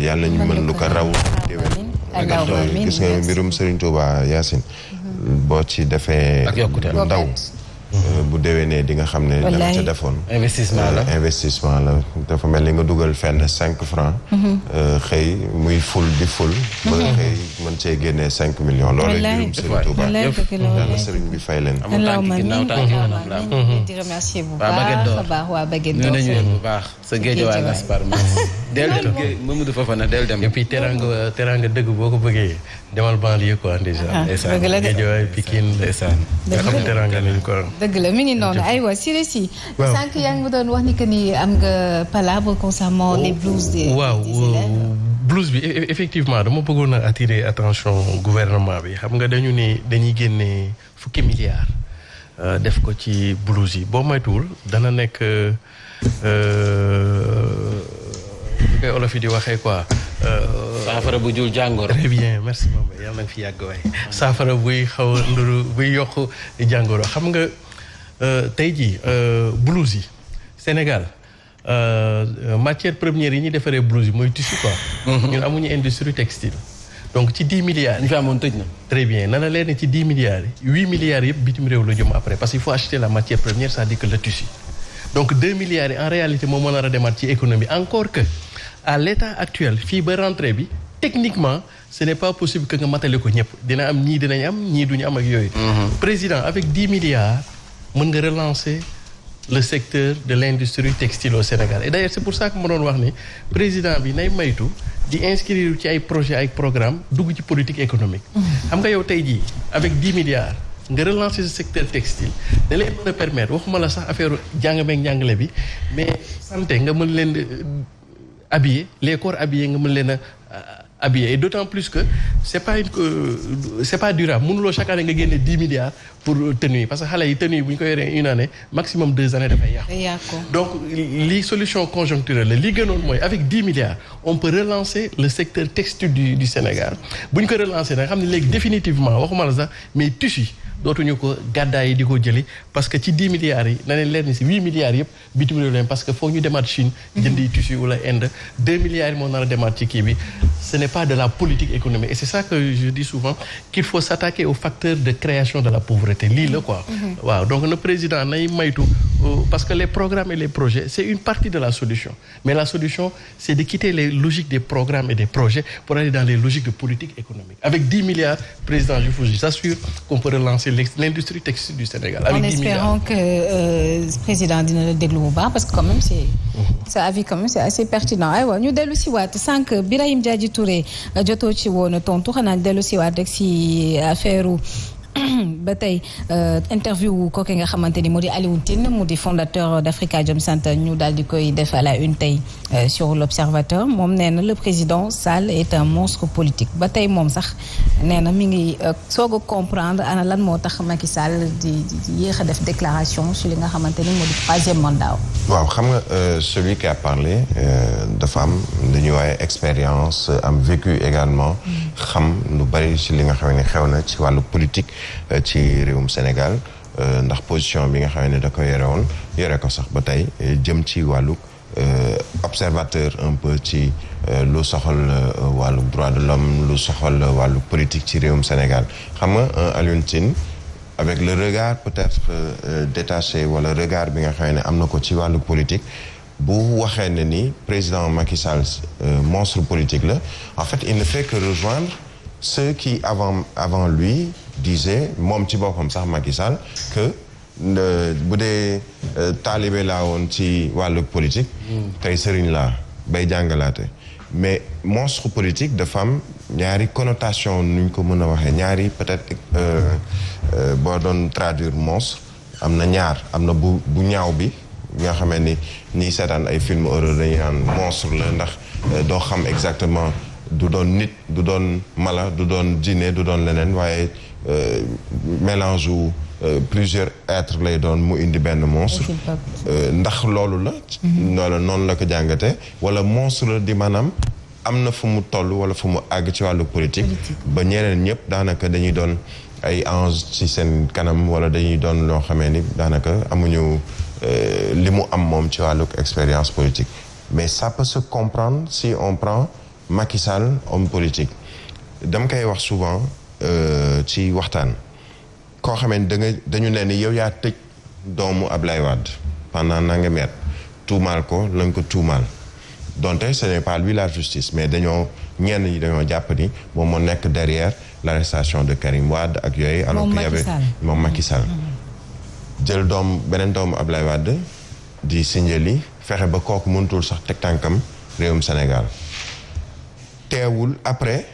yàlla ñu mën lu ko raw. déwén gis nga mbirum Serigne Touba Yacine. boo ci defee. lu ndaw. bu déwénee di nga xam ne dama ca defoon investissement la dafa mel ni nga dugal fenn 5 francs xëy muy ful di ful ba xëy mën cee génnee 5 millions loolu mbirum Serigne Touba yàlla Serigne bi fay leen di remercier bu baax a baax waa Baguette d'Or bu baax sa Guédiawaye Las Palmas del dem Mamadou Fofana del dem et puis teranga dëgg boo ko bëggee demal banlieue quoi déjà Guédiawaye Pikine ndeysaan nga xam teranga nañ ko dëgg la mi ngi noonu aywa si sànq yaa ngi ma doon wax ni que ni am nga palabre concernant les blues des élèves. Blues bi effectivement dama bëggoon a attirer attention gouvernement bi xam nga dañu ne dañuy génne fukki milliards def ko ci blues yi boo moytuwul dana nekk koy olof yi di waxee quoi. saafara bu jul jàngoro. très bien merci Mame yàlla na fi yàgg waay saafara buy xaw a nduru buy yokk jàngoro xam nga tey jii blouse yi Sénégal matière première yi ñuy defaree blouse yi mooy tissu quoi. ñun amuñu industrie textile. donc ci 10 milliards. ñu fi amoon tëj na. très bien na la leen ne ci 10 milliards yi 8 milliards yëpp bitim réew la jëm après parce qu'il faut acheter la matière première c'est-à-dire que le tissu. donc 2 milliards yi en réalité moom mën a demaat ci économie encore que. à l'état actuel fii ba rentrée bi techniquement ce n'est pas possible que nga matale ko ñëpp dina am ñii dinañ am ñii duñu am ak yooyu. président avec 10 milliards mën nga relancer le secteur de l'industrie textile au Sénégal et d'ailleurs c'est pour ça que ma doon wax ni président bi nay maytu di inscrire ci ay projets ay programmes dugg ci politique économique. xam nga yow tey jii avec 10 milliards nga relancer ce secteur textile da lay mën a permettre waxuma la sax affaire jàng meeg njàngale bi mais santé nga mën leen habillés les corps habillés nga mën leen a habillés et d'autant plus que c'est pas durable mënuloo chaque année nga génne 10 milliards pour tenue yi parce que xale yi tenue yi bu ñu ko yoree une année maximum 2 années dafay yàqu. donc li solution conjoncturelle la li gënoon mooy avec 10 milliards on peut relancer le secteur textile du Sénégal bu ñu ko relancer nag xam ne léegi définitivement waxuma la sax mais tissu dootuñu ko gàddaay yi di ko jëli parce que ci 10 milliards yi na leen leer ni si 8 milliards yëpp bitim réew leen parce que foog ñu demaat Chine jëndi tissu wala Inde 2 milliards yi moo nar a demaat ci kii bi ce n'est pas de la politique économique. Et c'est ça que je dis souvent, qu'il faut s'attaquer aux facteurs de création de la pauvreté. Lii la quoi. Waaw, donc le président nay maytu parce que les programmes et les projets, c'est une partie de la solution. Mais la solution, c'est de quitter les logiques des programmes et des projets pour aller dans les logiques de politique économique. Avec 10 milliards, président, je vous assure qu'on peut relancer l'industrie textile du Sénégal. Avec en 10 espérant que président dina la déglu bu baax parce que quand même ça avis quand même c'est assez pertinent. Aywa ñu dellu si waat sànq Birahim Diadji Touré jotoo ci woon tontu xanaa dellu si waat rek si affaire ba tey interview kooku nga xamante ni mu di Alioune Tine mu di fondateur d'Afrikajom Center ñu daal di koy def à la une tey sur l'Observateur moom nee na le président Sall est un monstre politique ba tey moom sax nee na mi ngi soog a comprendre ana lan moo tax Macky Sall di yéex a def déclaration sur li nga xamante ni mu di troisième mandat. waaw xam nga celui qui a parlé dafa am dañuy waaye expérience am vécu également xam lu bari ci li nga xam ne xew na ci wàllu politique ci réewum Sénégal ndax position bi nga xam ne da ko yore ko sax ba tey jëm ci wàllu observateur un peu ci lu soxal wàllu droit de l'homme lu soxal wàllu politique ci réewum Sénégal xam nga Alioune Tine avec le regard peut-être détaché wala regard bi nga xam ne am na ko ci wàllu politique bu waxee ne ni président Macky Sall monstre politique la en fait il ne fait que rejoindre ceux qui avant lui disaient moom ci boppam sax Macky Sall que bu dee taalibe laa woon ci wàllu politique tey sëriñ laa bay jàngalaate mais monstre politique dafa am ñaari connotation nuñ ko mën a waxee ñaari peut-être boo doon traduire monstre am na ñaar am na bu ñaaw bi nga xamee ni ñiy seetaan ay film horreur dañuy naan monstre la ndax doo xam exactement du doon nit du doon mala du doon jinne du doon leneen waaye mélange wu plusieurs êtres lay doon mu indi benn monstre ndax loolu la noonu la ko jàngate wala monstre la di maanaam am na fu mu toll wala fu mu àgg ci wàllu politique ba ñeneen ñëpp daanaka dañuy doon ay ange ci seen kanam wala dañuy doon loo xamee ni daanaka amuñu li mu am moom ci wàllu expérience politique mais ça peut se comprendre si on prend Macky Sall homme politique dama koy wax souvent ci waxtaan koo xamee ni dañu ne ni yow yaa tëj doomu Ablaye Wade pendant nangami at tuumaal ko lañ ko tuumaal donte ce n'est pas lui la justice mais ñenn ñi dañoo jàpp ni moom moo nekk derrière l'arrestation de Karim Wade ak yooyu alors qu'il y avait moom Macky Sall jël beneen doomu Ablaye Wade di Sindiély fexe ba kooku mënutul sax teg tànkam réewum Sénégal teewul après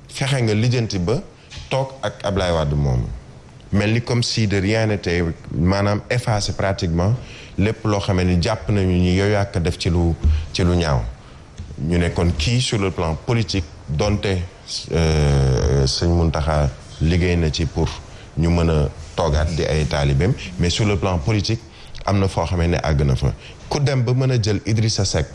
fexe nga lijjanti ba toog ak Ablaye Wade moom mel ni comme si de rien n'était maanaam effacé pratiquement lépp loo xamee ni jàpp nañu ñi yow yaa ko def ci lu ñaaw ñu ne kon kii sur le plan politique donte sëñ Mountakha liggéey na ci pour ñu mën a toogaat di ay taalibeem mais sur le plan politique am na foo xamee ne àgg na fa ku dem ba mën a jël Idrissa Seck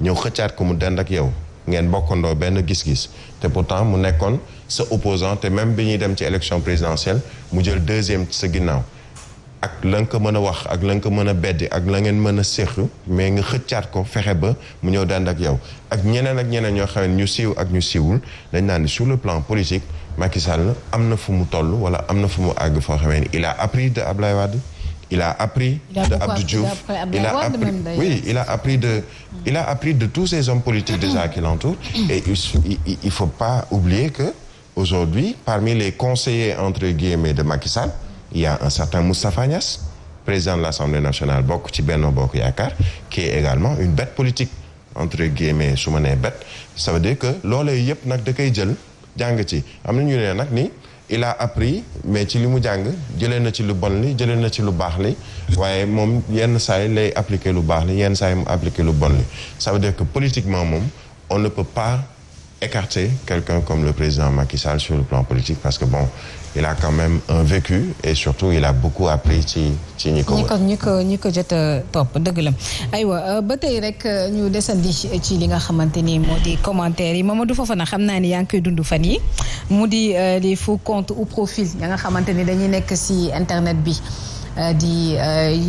ñëw xëccaat ko mu dend ak yow ngeen bokkandoo benn gis-gis te pourtant mu nekkoon sa opposant te même bi ñuy dem ci élection présidentielle mu jël deuxième sa ginnaaw ak la nga ko mën a wax ak la nga ko mën a beddi ak la ngeen mën a séq mais nga xëccaat ko fexe ba mu ñëw dend ak yow ak ñeneen ñoo xam ne ñu siiw ak ñu siiwul dañ naan ni sur le plan politique Macky Sall am na fu mu toll wala am na fu mu àgg foo xamee ni il a appris de Ablaye Wade il a appris de Abdou Diouf il a appris de tous ces hommes politiques déjà qui l'entourent et il faut pas oublier que aujourd'hui parmi les conseillers entre guillemets de Macky Sall il y a un certain Moustapha Niasse président de l'Assemblée nationale bokk ci Benno Bokk Yaakaar qui est également une bête politique entre guillemets su ma nee bête ça veut dire que loolee yëpp nag da koy jël jàng ci am na ñu ne nag ni il a appris mais ci li mu jàng jëlee na ci lu bon li jëlee na ci lu baax li waaye moom yenn saa yi lay appliquer lu baax li yenn saa yi mu appliquer lu bon li ça veut dire que politiquement moom on ne peut pas écarter quelqu'un comme le président Macky Sall sur le plan politique parce que bon il a quand même un vécu et surtout il a beaucoup appris ci ñi ko jot a topp dëgg la aywa ba tey rek ñu desandi ci li nga xamante ni moo di commentaire yi Mamadou Fofana xam naa ni yaa ngi koy dund fan yi mu di les faux comptes ou profils ya nga xamante ni dañuy nekk ci internet bi di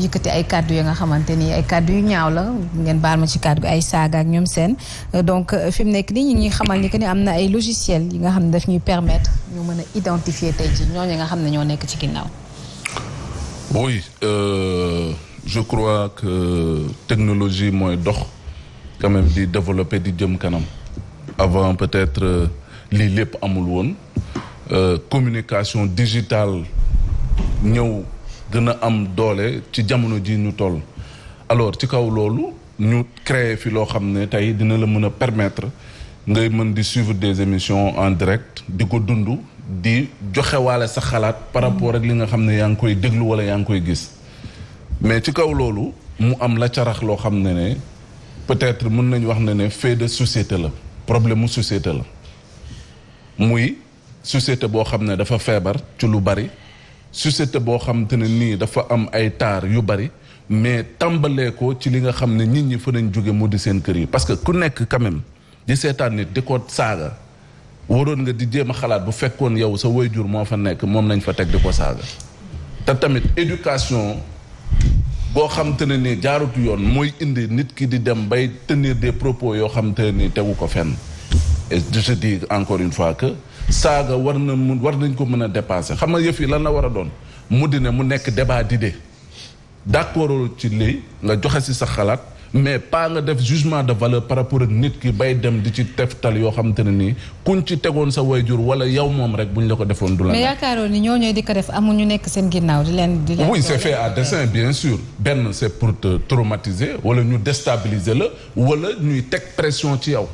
yëkkati ay kàddu yi nga xamante ni ay kàddu yu ñaaw la ngeen baal ma ci kàddu ay saaga ak ñoom seen donc fi mu nekk nii ñu ngi xamal ni que ni am na ay logiciel yi nga xam ne daf ñuy permettre ñu mën a identifier tey ji ñooñu nga xam ne ñoo nekk ci ginnaaw. Oui, je crois que technologie mooy dox quand même di développer di jëm kanam avant peut-être lii lépp amul woon communication digitale ñëw gën a am doole ci jamono ji ñu toll alors ci kaw loolu ñu créer fi loo xam ne tey dina la mën a permettre ngay mën di suivre des émissions en direct di ko dund di joxewaale sa xalaat par rapport ak li nga xam ne yaa ngi koy déglu wala yaa ngi koy gis mais ci kaw loolu mu am la carax loo xam ne peut-être mën nañu wax ne fait de société la problème mu société la muy société boo xam ne dafa feebar ci lu bari société boo xam te ne nii dafa am ay taar yu bari mais tàmbalee ko ci li nga xam ne nit ñi fa nañ jóge mu di seen kër yi parce que ku nekk quand même di seetaan nit di ko saaga waroon nga di jéem a xalaat bu fekkoon yow sa waajur moo fa nekk moom nañ fa teg di ko saaga te tamit éducation boo xam te ne nii jaarut yoon mooy indi nit ki di dem bay tenir des propos yoo xam te ne nii tegu ko fenn et je dis encore une fois que saaga war nañ ko mën a dépasser xam nga yëf yi lan la war a doon mu di ne mu nekk débat d'idées d'accord ci lii nga joxe ci sa xalaat mais pas nga def jugement de valeur par rapport ak nit ki bay dem di ci teftal yoo xam te ne nii kuñ ci tegoon sa wayjur wala yow moom rek buñ la ko defoon du la. mais yaakaaroon ni ñooñu di ko def amul ñu nekk seen ginnaaw di leen. oui c'est fait à dessein bien sûr benn c'est pour te traumatiser wala ñu déstabiliser la wala ñuy teg pression ci yow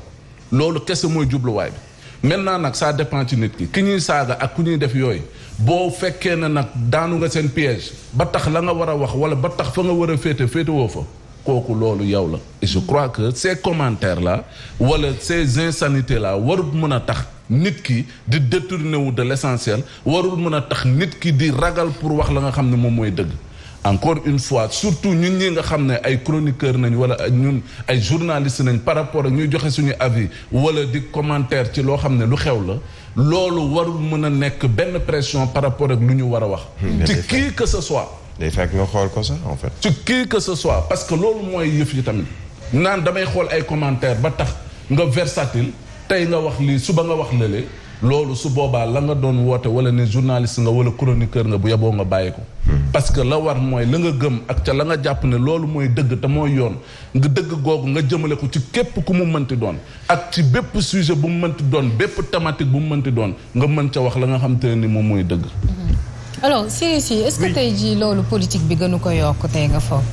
loolu kese mooy jubluwaay bi maintenant nag ça dépend ci nit ki ñuy saaga ak ku ñuy def yooyu boo fekkee ne nag daanu nga seen piège ba tax la nga war a wax wala ba tax fa nga war a féete woo fa. kooku loolu yow la et je crois que ces commentaires là wala ces insanités là warul mën a tax nit ki di détourner wu de l'essentiel warul mën a tax nit ki di ragal pour wax la nga xam ne moom mooy dëgg encore une fois surtout ñun ñi nga xam ne ay chroniqueurs nañ wala ñun ay journalistes nañ par rapport ak ñuy joxe suñu avis wala di commentaire ci loo xam ne lu xew la loolu warul mën a nekk benn pression par rapport ak lu ñu war a wax ci qui que ce soit day fekk nga xool ko sax en fait. ci qui que ce soit parce que loolu mooy yëf yi tamit naan damay xool ay commentaires ba tax nga versatile tey nga wax lii suba nga wax lële loolu su boobaa la nga doon woote wala ne journaliste nga wala chroniqueur nga bu yeboo nga bàyyi ko. parce que la war mooy la nga gëm ak ca la nga jàpp ne loolu mooy dëgg te mooy yoon nga dëgg googu nga jëmale ko ci képp ku mu mënti doon ak ci bépp sujet bu mu mënti doon bépp thématique bu mu mënti doon nga mën ca wax la nga xam te ni moom mooy dëgg. alors Siré est-ce que tey jii loolu politique bi gënu ko yokk tey nga foofu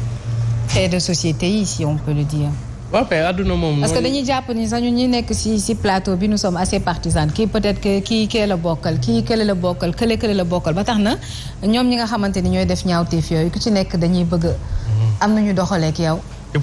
fait de société yi si on peut le dire. waaw mais àdduna moom. parce que dañuy jàpp ni sax ñun ñi nekk si plateau bi nous sommes assez partisans kii peut-être que kii la bokkal kii kële la bokkal kële la bokkal ba tax na ñoom ñi nga xamante ni ñooy def ñaawteef yooyu ku ci nekk dañuy bëgg am nañu doxaleek yow. te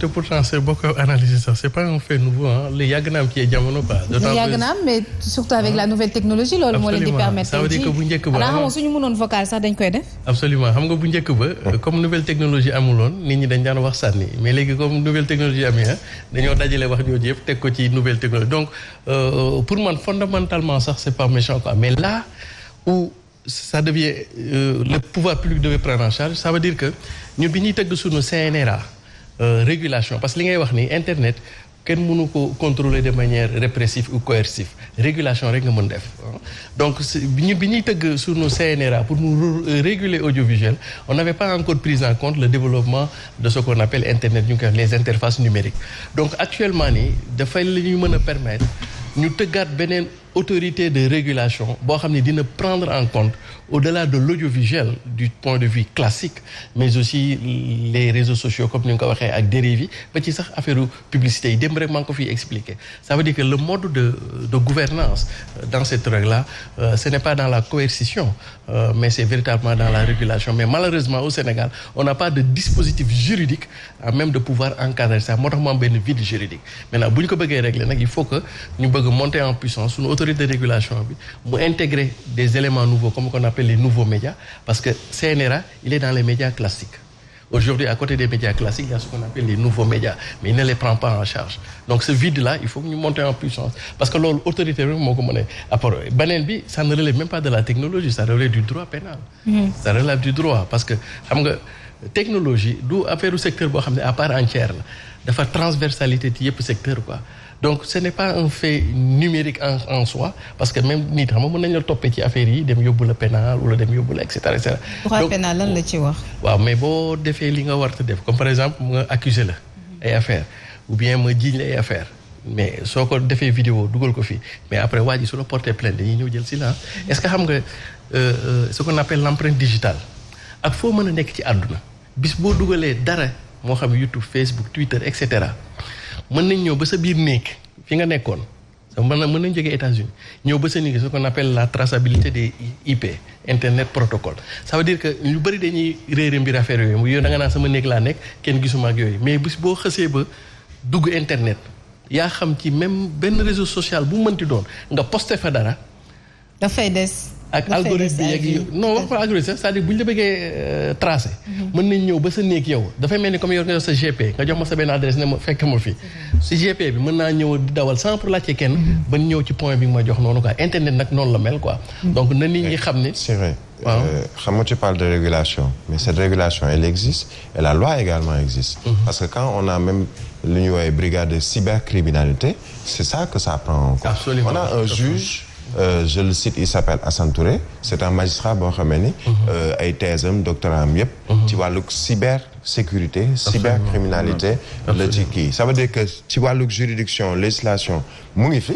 pourtant c'est boo ko analyser sax c'est pas un fait nouveau ah li yàgg na am ci jamono quoi. yàgg na am mais surtout avec la nouvelle technologie loolu moo leen di permettre. ça veut dire que bu njëkk ba xanaa suñu mënoon vocal sax dañ koy def. absolument xam nga bu njëkk ba. comme nouvelle technologie amuloon nit ñi dañ daan wax sànni mais léegi comme nouvelle technologie am yi dañoo dajale wax jooju yëpp teg ko ci nouvelle technologie donc pour man fondamentalement sax c'est pas méchant quoi mais là où ça devient le pouvoir public devait prendre en charge ça veut dire que ñun bi ñuy tëgg suñu CNRA. Régulation parce que li ngay wax ni internet kenn mënu ko contrôler de manière répressive ou coercive régulation rek nga mën def donc bi ñuy tëgg sunu CNRA pour nous réguler audiovisuel on n'avait pas encore pris en compte le développement de ce qu'on appelle internet ñu koy wax les interfaces numériques donc actuellement nii dafay la ñuy mën a permettre ñu tëggaat beneen autorité de régulation boo xam ne dina prendre en compte au-delà de l'audiovisuel du point de vue classique mais aussi les réseaux sociaux comme ni nga ko waxee ak dérives yi ba ci sax affaire publicité yi démb rek maa ngi ko fiy expliquer ça veut dire que le mode de gouvernance dans cette règle-là ce n'est pas dans la coercition mais c'est véritablement dans la régulation mais malheureusement au Sénégal on n'a pas de dispositif juridique à même de pouvoir encadrer ça moo tax mu am benn vide juridique maintenant bu ñu ko bëggee régler nag il faut que ñu bëgg monter en puissance suñu autorité de régulation bi mu intégrer des éléments nouveaux comme qu'on appelle les nouveaux médias parce que CNRA il est dans les médias classiques Aujourd'hui, à côté des médias classiques, il y a ce qu'on appelle les nouveaux médias, mais il ne les prend pas en charge. Donc ce vide-là, il faut que nous montions en puissance. Parce que l'autorité, ça ne relève même pas de la technologie, ça relève du droit pénal. Ça relève du droit. Parce que la technologie, d'où affaire au secteur à part entière, de faire transversalité de ce secteur. Donc ce n'est pas un fait numérique en soi, parce que même nit xam nga mën nañu la toppee ci affaire yi dem yóbbu la pénal wala dem yóbbu la et cetera et cetera. droit pénal lan la ci wax. waaw mais boo defee li nga war a def comme par exemple nga accusé la ay affaire ou bien ma jiiñ la ay affaire mais soo ko defee vidéo dugal ko fii mais après waa ji su la porté plainte dañuy ñëw jël si la est-ce que xam nga ce qu'on appelle l'empreinte digitale ak foo mën a nekk ci àdduna bis boo dugalee dara moo xam YouTube Facebook Twitter et cetera. mën nañ ñëw ba sa biir néeg fi nga nekkoon mën nañ jógee États-Unis ñëw ba sa néeg ce qu'on appelle la traçabilité des IP internet protocole ça veut dire que ñu bëri dañuy réere mbir affaire yooyu mu yow da nga naan sama néeg laa nekk kenn gisuma ak yooyu mais bis boo xësee ba dugg internet yaa xam ci même benn réseau social bu mënti doon nga posté fa dara dafay des ak algorithme yeeg non wax fa algorithme c'est-à-dire bu ñu la bëggee tracé mën nañ ñëw ba sa néeg yow dafay mel ni comme yow nga sa GP nga jox ma sa benn adresse ne ma fekk ma fi si GP bi mën naa ñëw di dawal sans pour laajte kenn ba ñëw ci point bi nga ma jox noonu quoi internet nag noonu la mel quoi donc na nit ñi xam ne c'est vrai xam nga tu parles de régulation mais cette régulation elle existe et la loi également existe parce que quand on a même lu ñuy woowee brigade de cybercriminalité c'est ça que ça prend en compte. Absolument. On a un juge je le cite, il s'appelle Assane Touré. C'est un magistrat boo xamee ni ay thèsam doctorat am yëpp ci wàllu cybersécurité cybercriminalité la ci kii ça veut dire que ci wàllu juridiction législation mu ngi fi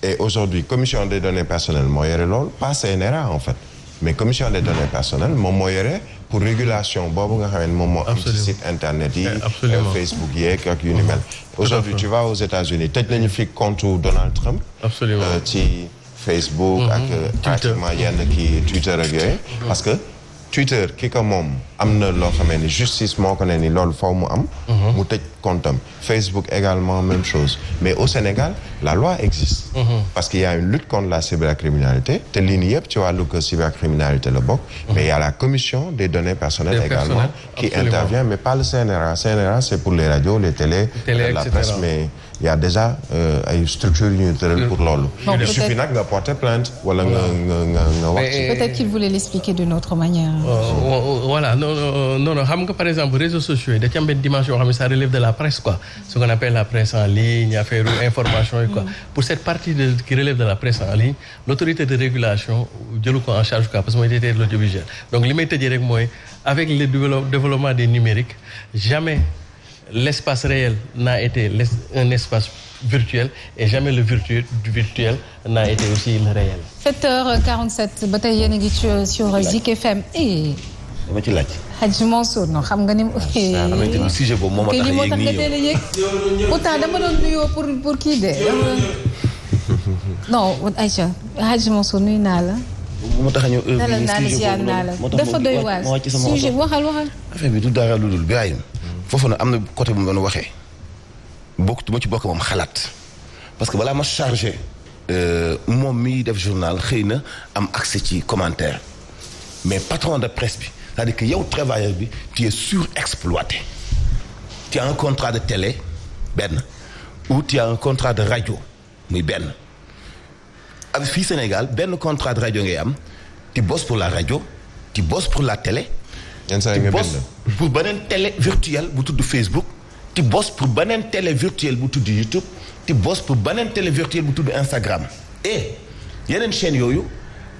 et aujourd'hui commission des données personnelles moo yore loolu pas CNRA en fait mais commission des données personnelles moom moo yore pour régulation boobu nga xam ne moom moo am ci site internet yi Facebook yeeg ak yu ni mel aujourd'hui tu vas aux États-Unis tëj nañu fi compte Donald Trump ci Facebook ak pratiquement yenn kii Twitter ak yooyu parce que Twitter ki ko moom am na loo xamee ni justice moo ko ne ni loolu faw mu am mu tëj comptam Facebook également même chose mais au Sénégal la loi existe parce qu'il y a une lutte contre la cybercriminalité te lii nii yëpp ci wàllu cybercriminalité la bokk mais il y a la commission des données personnelles également qui intervient mais pas le CNRA c'est pour les radios les télés la presse mais il y a déjà ay structures yu ñu tëral pour loolu il suffit nag nga porter plainte wala nga wax peut-être qu'il voulait l'expliquer d'une autre manière voilà non xam nga par exemple réseaux sociaux yi da ci am benn dimension xam ne ça relève de la presse quoi ce qu'on appelle la presse en ligne affaire information yi quoi pour cette partie qui relève de la presse en ligne l'autorité de régulation jëlu ko en charge quoi parce que mooy détecter l'audiovisuel donc li may tëjee rek mooy avec le développement des numériques jamais l'espace réel n'a été un espace virtuel et jamais le virtuel n'a été aussi le réel. 7h47 ba tey yéen a ngi sur Zik FM dama ci laaj. Hadji Mansour non xam nga ni. sujet boobu moo ma tax a yéeg nii yow pourtant dama doon nuyoo pour kii de. non Aïcha Hadji Mansour nuyu naa la. moo tax a ñëw dalal naa la ziar naa la dafa doy waar sujet waxal. affaire bi du dara lu dul Birahim foofu nag am na côté bu mu doon waxee bokkutuma ci bokk moom xalaat parce que balaa ma chargé moom miy def journal xëy na am accès ci commentaire mais patron de presse bi c'est-à-dire que yow travailleur bi tu es surexploité tu as un contrat de télé benn ou tu as un contrat de radio muy benn ak fii Sénégal benn contrat de radio ngay am tu bosses pour la radio tu bosses pour la télé tu bosses pour beneen télé virtuelle bu tudd Facebook tu bosses pour beneen télé virtuelle bu tudd YouTube tu bosses pour beneen télé virtuelle bu tudd Instagram et yeneen chaîne yooyu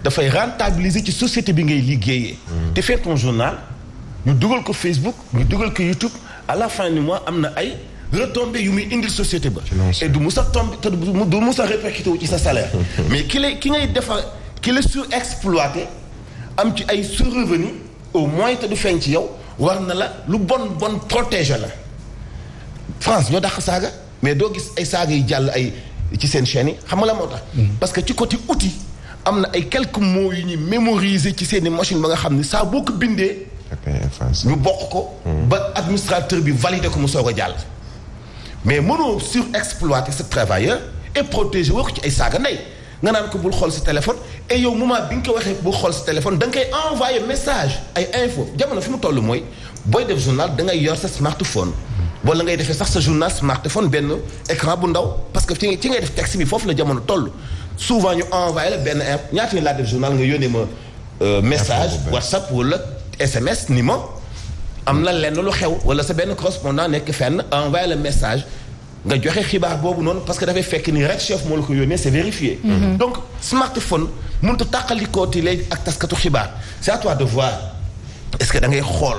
dafay rentabiliser ci société bi ngay liggéeyee te faire ton journal ñu dugal ko Facebook ñu dugal ko YouTube à la fin du mois am na ay retombées yu muy indil société ba et du mus a tombe te du mus a répercuté wu ci sa salaire mais ki ngay defar ki la surexploité am ci ay surrevenu au moins te du feeñ ci yow war na la lu bon protéger la France ñoo dàq saaga mais doo gis ay saaga yi jàll ay ci seen chaîne yi xam nga la moo tax parce que ci côté outil am na ay quelques mots yu ñuy mémoriser ci seeni machine ba nga xam ni saa boo ko bindee ñu bokk ko ba administrateur bi valider ko mu soog a jàll mais mënoo surexploiter ce travailleur et protéger woo ko ci ay saaga ndey nga naan ko bul xool sa téléphone et yow moment bi nga ko waxee bul xool sa téléphone da nga koy envoyer message ay info jamono fi mu toll mooy booy def journal da ngay yor sa smartphone wala ngay defee sax sa journal smartphone benn écran bu ndaw parce que ci ngay def texte bi foofu la jamono toll souvent ñu envoyé la benn ñaata laa def journal nga yónnee ma message WhatsApp wala SMS ni ma am na lenn lu xew wala sa benn correspondant nekk fenn envoyé le message nga joxe xibaar boobu noonu parce que dafay fekk ni rek chef moo la ko yónnee c'est vérifié. Donc smartphone mënut a tàqalikooti léegi ak taskatu xibaar c'est à toi de voir est-ce que da ngay xool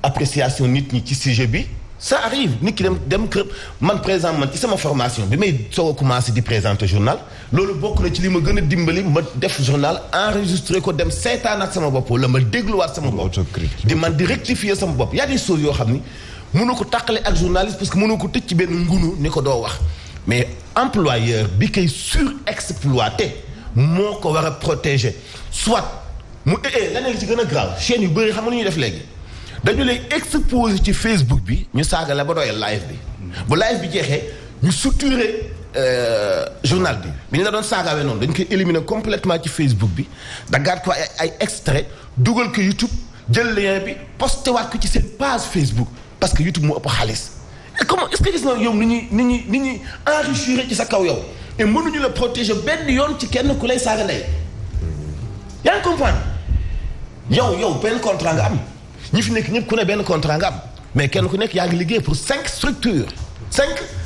appréciation nit ñi ci sujet bi ça arrive nit ki dem kër man par exemple man ci sama formation bi may soog a commencé di présenter journal loolu bokk na ci li ma gën a dimbali ma def journal enregistré ko dem seetaanaat sama bopp wala ma dégluwaat sama bopp di man di rectifier sama bopp y a des choses yoo xam ni mënoo ko tàqale ak journaliste parce que mënoo ko tëj ci benn ngunu ni ko doo wax mais employeur bi koy surexploité moo ko war a protéger soit mu leneen ci gën a grave chaîne yu bëri xam nga lu ñuy def léegi dañu lay exposer ci Facebook bi ñu saaga la ba doyal live bi bu live bi jeexee ñu suturer journal bi ñu la doon saagaawee noonu dañ koy éliminer complètement ci Facebook bi daggaat ko ay extrait dugal ko YouTube jël lien bi posté waat ko ci seen page Facebook parce que YouTube moo ëpp xaalis comment est-ce que gis nga yow ni ñuy enrichir ci sa kaw yow et mënuñu la protéger benn yoon ci kenn ku lay saaga ndey yaa ngi comprendre yow benn contrat nga am ñi fi nekk ñëpp ku ne benn contrat nga am mais kenn ku nekk yaa ngi liggéey pour 5 structures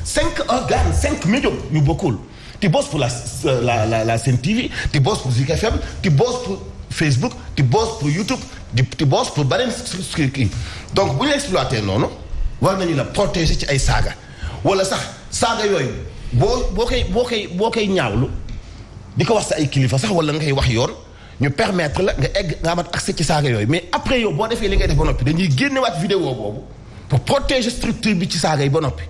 5 organes 5 médias yu bokkul tu bosses pour la Sen TV tu bosses pour Zik FM tu bosses pour Facebook tu bosses pour YouTube tu bosses pour beneen structure donc bu ñu la exploité noonu war nañu la protéger ci ay saaga wala sax saaga yooyu boo koy ñaawlu di ko wax sa ay kilifa sax wala nga koy wax yoon ñu permettre la nga amat accès ci saaga yooyu mais après yow boo defee li ngay def ba noppi dañuy génnewaat vidéo boobu pour protéger structure bi ci saaga yi ba noppi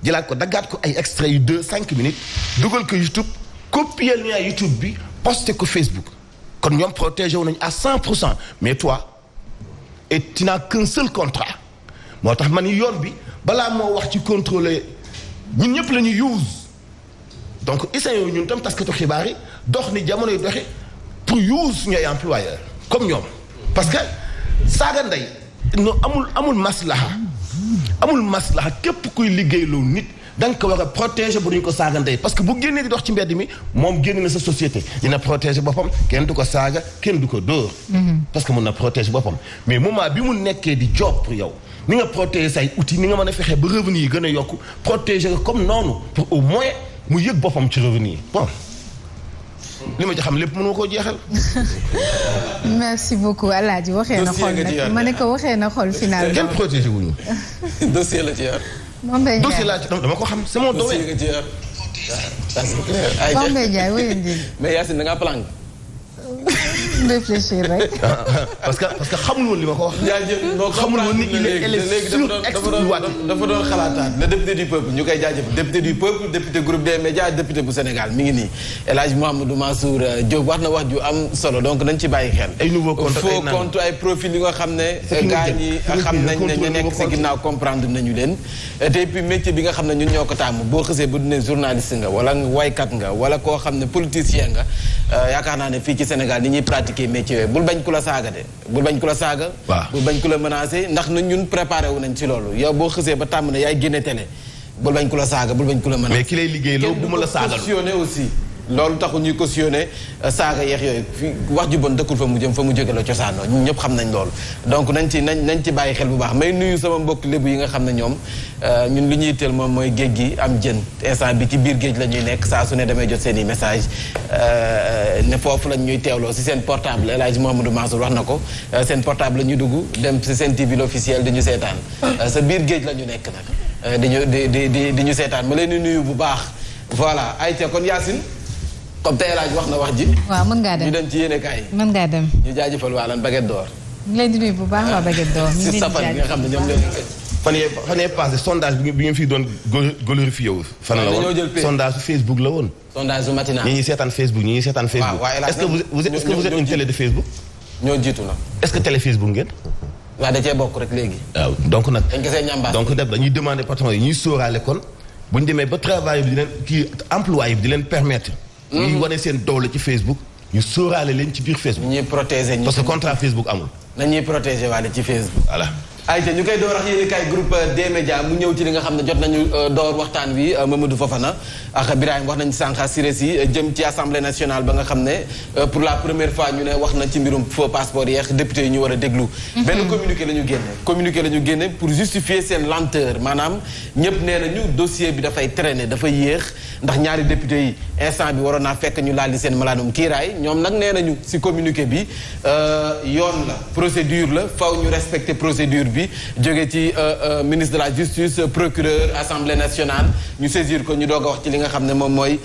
jëlaat ko daggaat ko ay extraits yu 2-5 minutes dugal ko YouTube copier lien YouTube bi posté ko Facebook kon ñoom protégé wu nañu à 100% mais toi et tu n'as qu'un seul contrat moo tax man yoon bi balaa moo wax ci contrôler ñun ñëpp la ñuy use donc essayons ñun tam taskatu xibaar yi dox ni jamono yi doxe pour use suñu ay employeur comme ñoom parce que saaga ndey no amul maslaha képp kuy liggéeyloo nit da nga ko war a protéger bu duñ ko saaga ndey parce que bu génnee di dox ci mbedd mi moom génn na sa société dina protéger boppam kenn du ko saaga kenn du ko dóor parce que mun na protéger boppam mais moment bi mu nekkee di job pour yow ni nga protéger say outils ni nga mën a fexee ba revenu yi gën a yokku protéger ko comme noonu pour au moins mu yëg boppam ci revenu yi bon li ma ci xam lépp mënu ma koo jeexal. merci beaucoup Alaaji waxee na xol nag ma ne ko waxee na xol finalement. kenn protégé wuñu. dossier la ci yor. dossier la ci dama ko xam c'est mon domaine. dossier nga ci yor. Mame Mbaye Ndiaye wéyandi. mais Yacine da ngaa planque. réfléchir rek. parce que xamul woon li ma ko wax. jaajëf non xamul woon ni il est surexploité. dafa doon xalaataat le député du peuple ñu koy jaajëf député du peuple député groupe des médias député bu Sénégal mi ngi nii El Hadj Mouhamadou Mansour Diop wax na wax ju am solo donc nañ ci bàyyi xel. ay nouveau compte ay profil yi nga xam ne. gaa ñi xam nañ ne ñu nekk si ginnaaw comprendre nañu leen. te puis métier bi nga xam ne ñun ñoo ko taamu boo xësee bu dune journaliste nga wala waykat nga wala koo xam ne politicien nga yaakaar naa ne fii ci Sénégal ni ñuy pratiquer métier yooyu bul bañ ku la saaga de bul bañ ku la saaga. bul bañ ku la menacé ndax na ñun préparé wu nañ ci loolu yow boo xësee ba tàmm ne yaay génne télé bul bañ ku la saaga bul bañ ku la menacé. mais ki lay liggéey loolu bu ma la saagal cautionné aussi loolu taxul ñuy cautionné saaga yeex yooyu fi wax ju bon dëkkul fa mu jëm fa mu jóge la cosaanoo ñun ñëpp xam nañ loolu donc nañ ci bàyyi xel bu baax may nuyu sama mbokk lébu yi nga xam ne ñoom ñun li ñuy teel moom mooy géej gi am jën instant bi ci biir géej la ñuy nekk saa su ne damay jot seen i message ne foofu lañ ñuy teewloo si seen portable El Hadj Mouhamadou Mansour wax na ko seen portable la ñuy dugg dem si seen TV l'officiel di ñu seetaan sa biir géej la ñu nekk nag di ñu seetaan ma leen di nuyu bu baax voilà ayca kon Yacine comme tey laaj wax na wax ji. waaw mën ngaa dem ñu dem ci yéene kaay. mën ngaa dem. ñu jaajëfal waa lan Baguette d'Or. ñu leen di nuyu bu baax waa Baguette d'Or. ñu si safar bi nga xam ne ñoom ñoo fan yee passé sondage bi ngeen fi doon glorifié wu. fan la woon sondage su Facebook la woon. sondage su matinal. ñi ñuy seetaan Facebook ñi ñuy seetaan Facebook. est-ce que vous êtes une télé de Facebook. ñoo jiitu na. est-ce que télé Facebook ngeen. waaw da cee bokk rek léegi. waaw donc nag. dañ ko see ñambaas donc dañuy demander patron yi ñuy sóoraale kon bu ñu demee ba travail bi di leen kii employé bi di leen permettre. ñuy wane seen doole ci Facebook ñu sóoraale leen ci biir Facebook. ñuy protéger parce que contrat Facebook amul. nañuy protéger waale ci Facebook. voilà ayca ñu koy door ak yéen kay groupe des médias mu ñëw ci li nga xam ne jot nañu door waxtaan wi Mamadou Fofana ak Birahim wax nañu sànq Siré Sy jëm ci assemblée nationale ba nga xam ne pour la première fois ñu ne wax na ci mbirum faux passeport yeex député yi ñu war a déglu. benn communiqué la ñu génne pour justifier seen lenteur maanaam ñëpp nee nañu dossier bi dafay traîner dafay yéex ndax ñaari député yi instant bi waroon naa fekk ñu laal di seen malaanum kiiraay ñoom nag nee nañu si communiqué bi yoon la procédure la faw ñu respecter procédure bi jóge ci ministre de la justice procureur assemblée nationale ñu saisir ko ñu doog a wax ci li nga xam ne moom mooy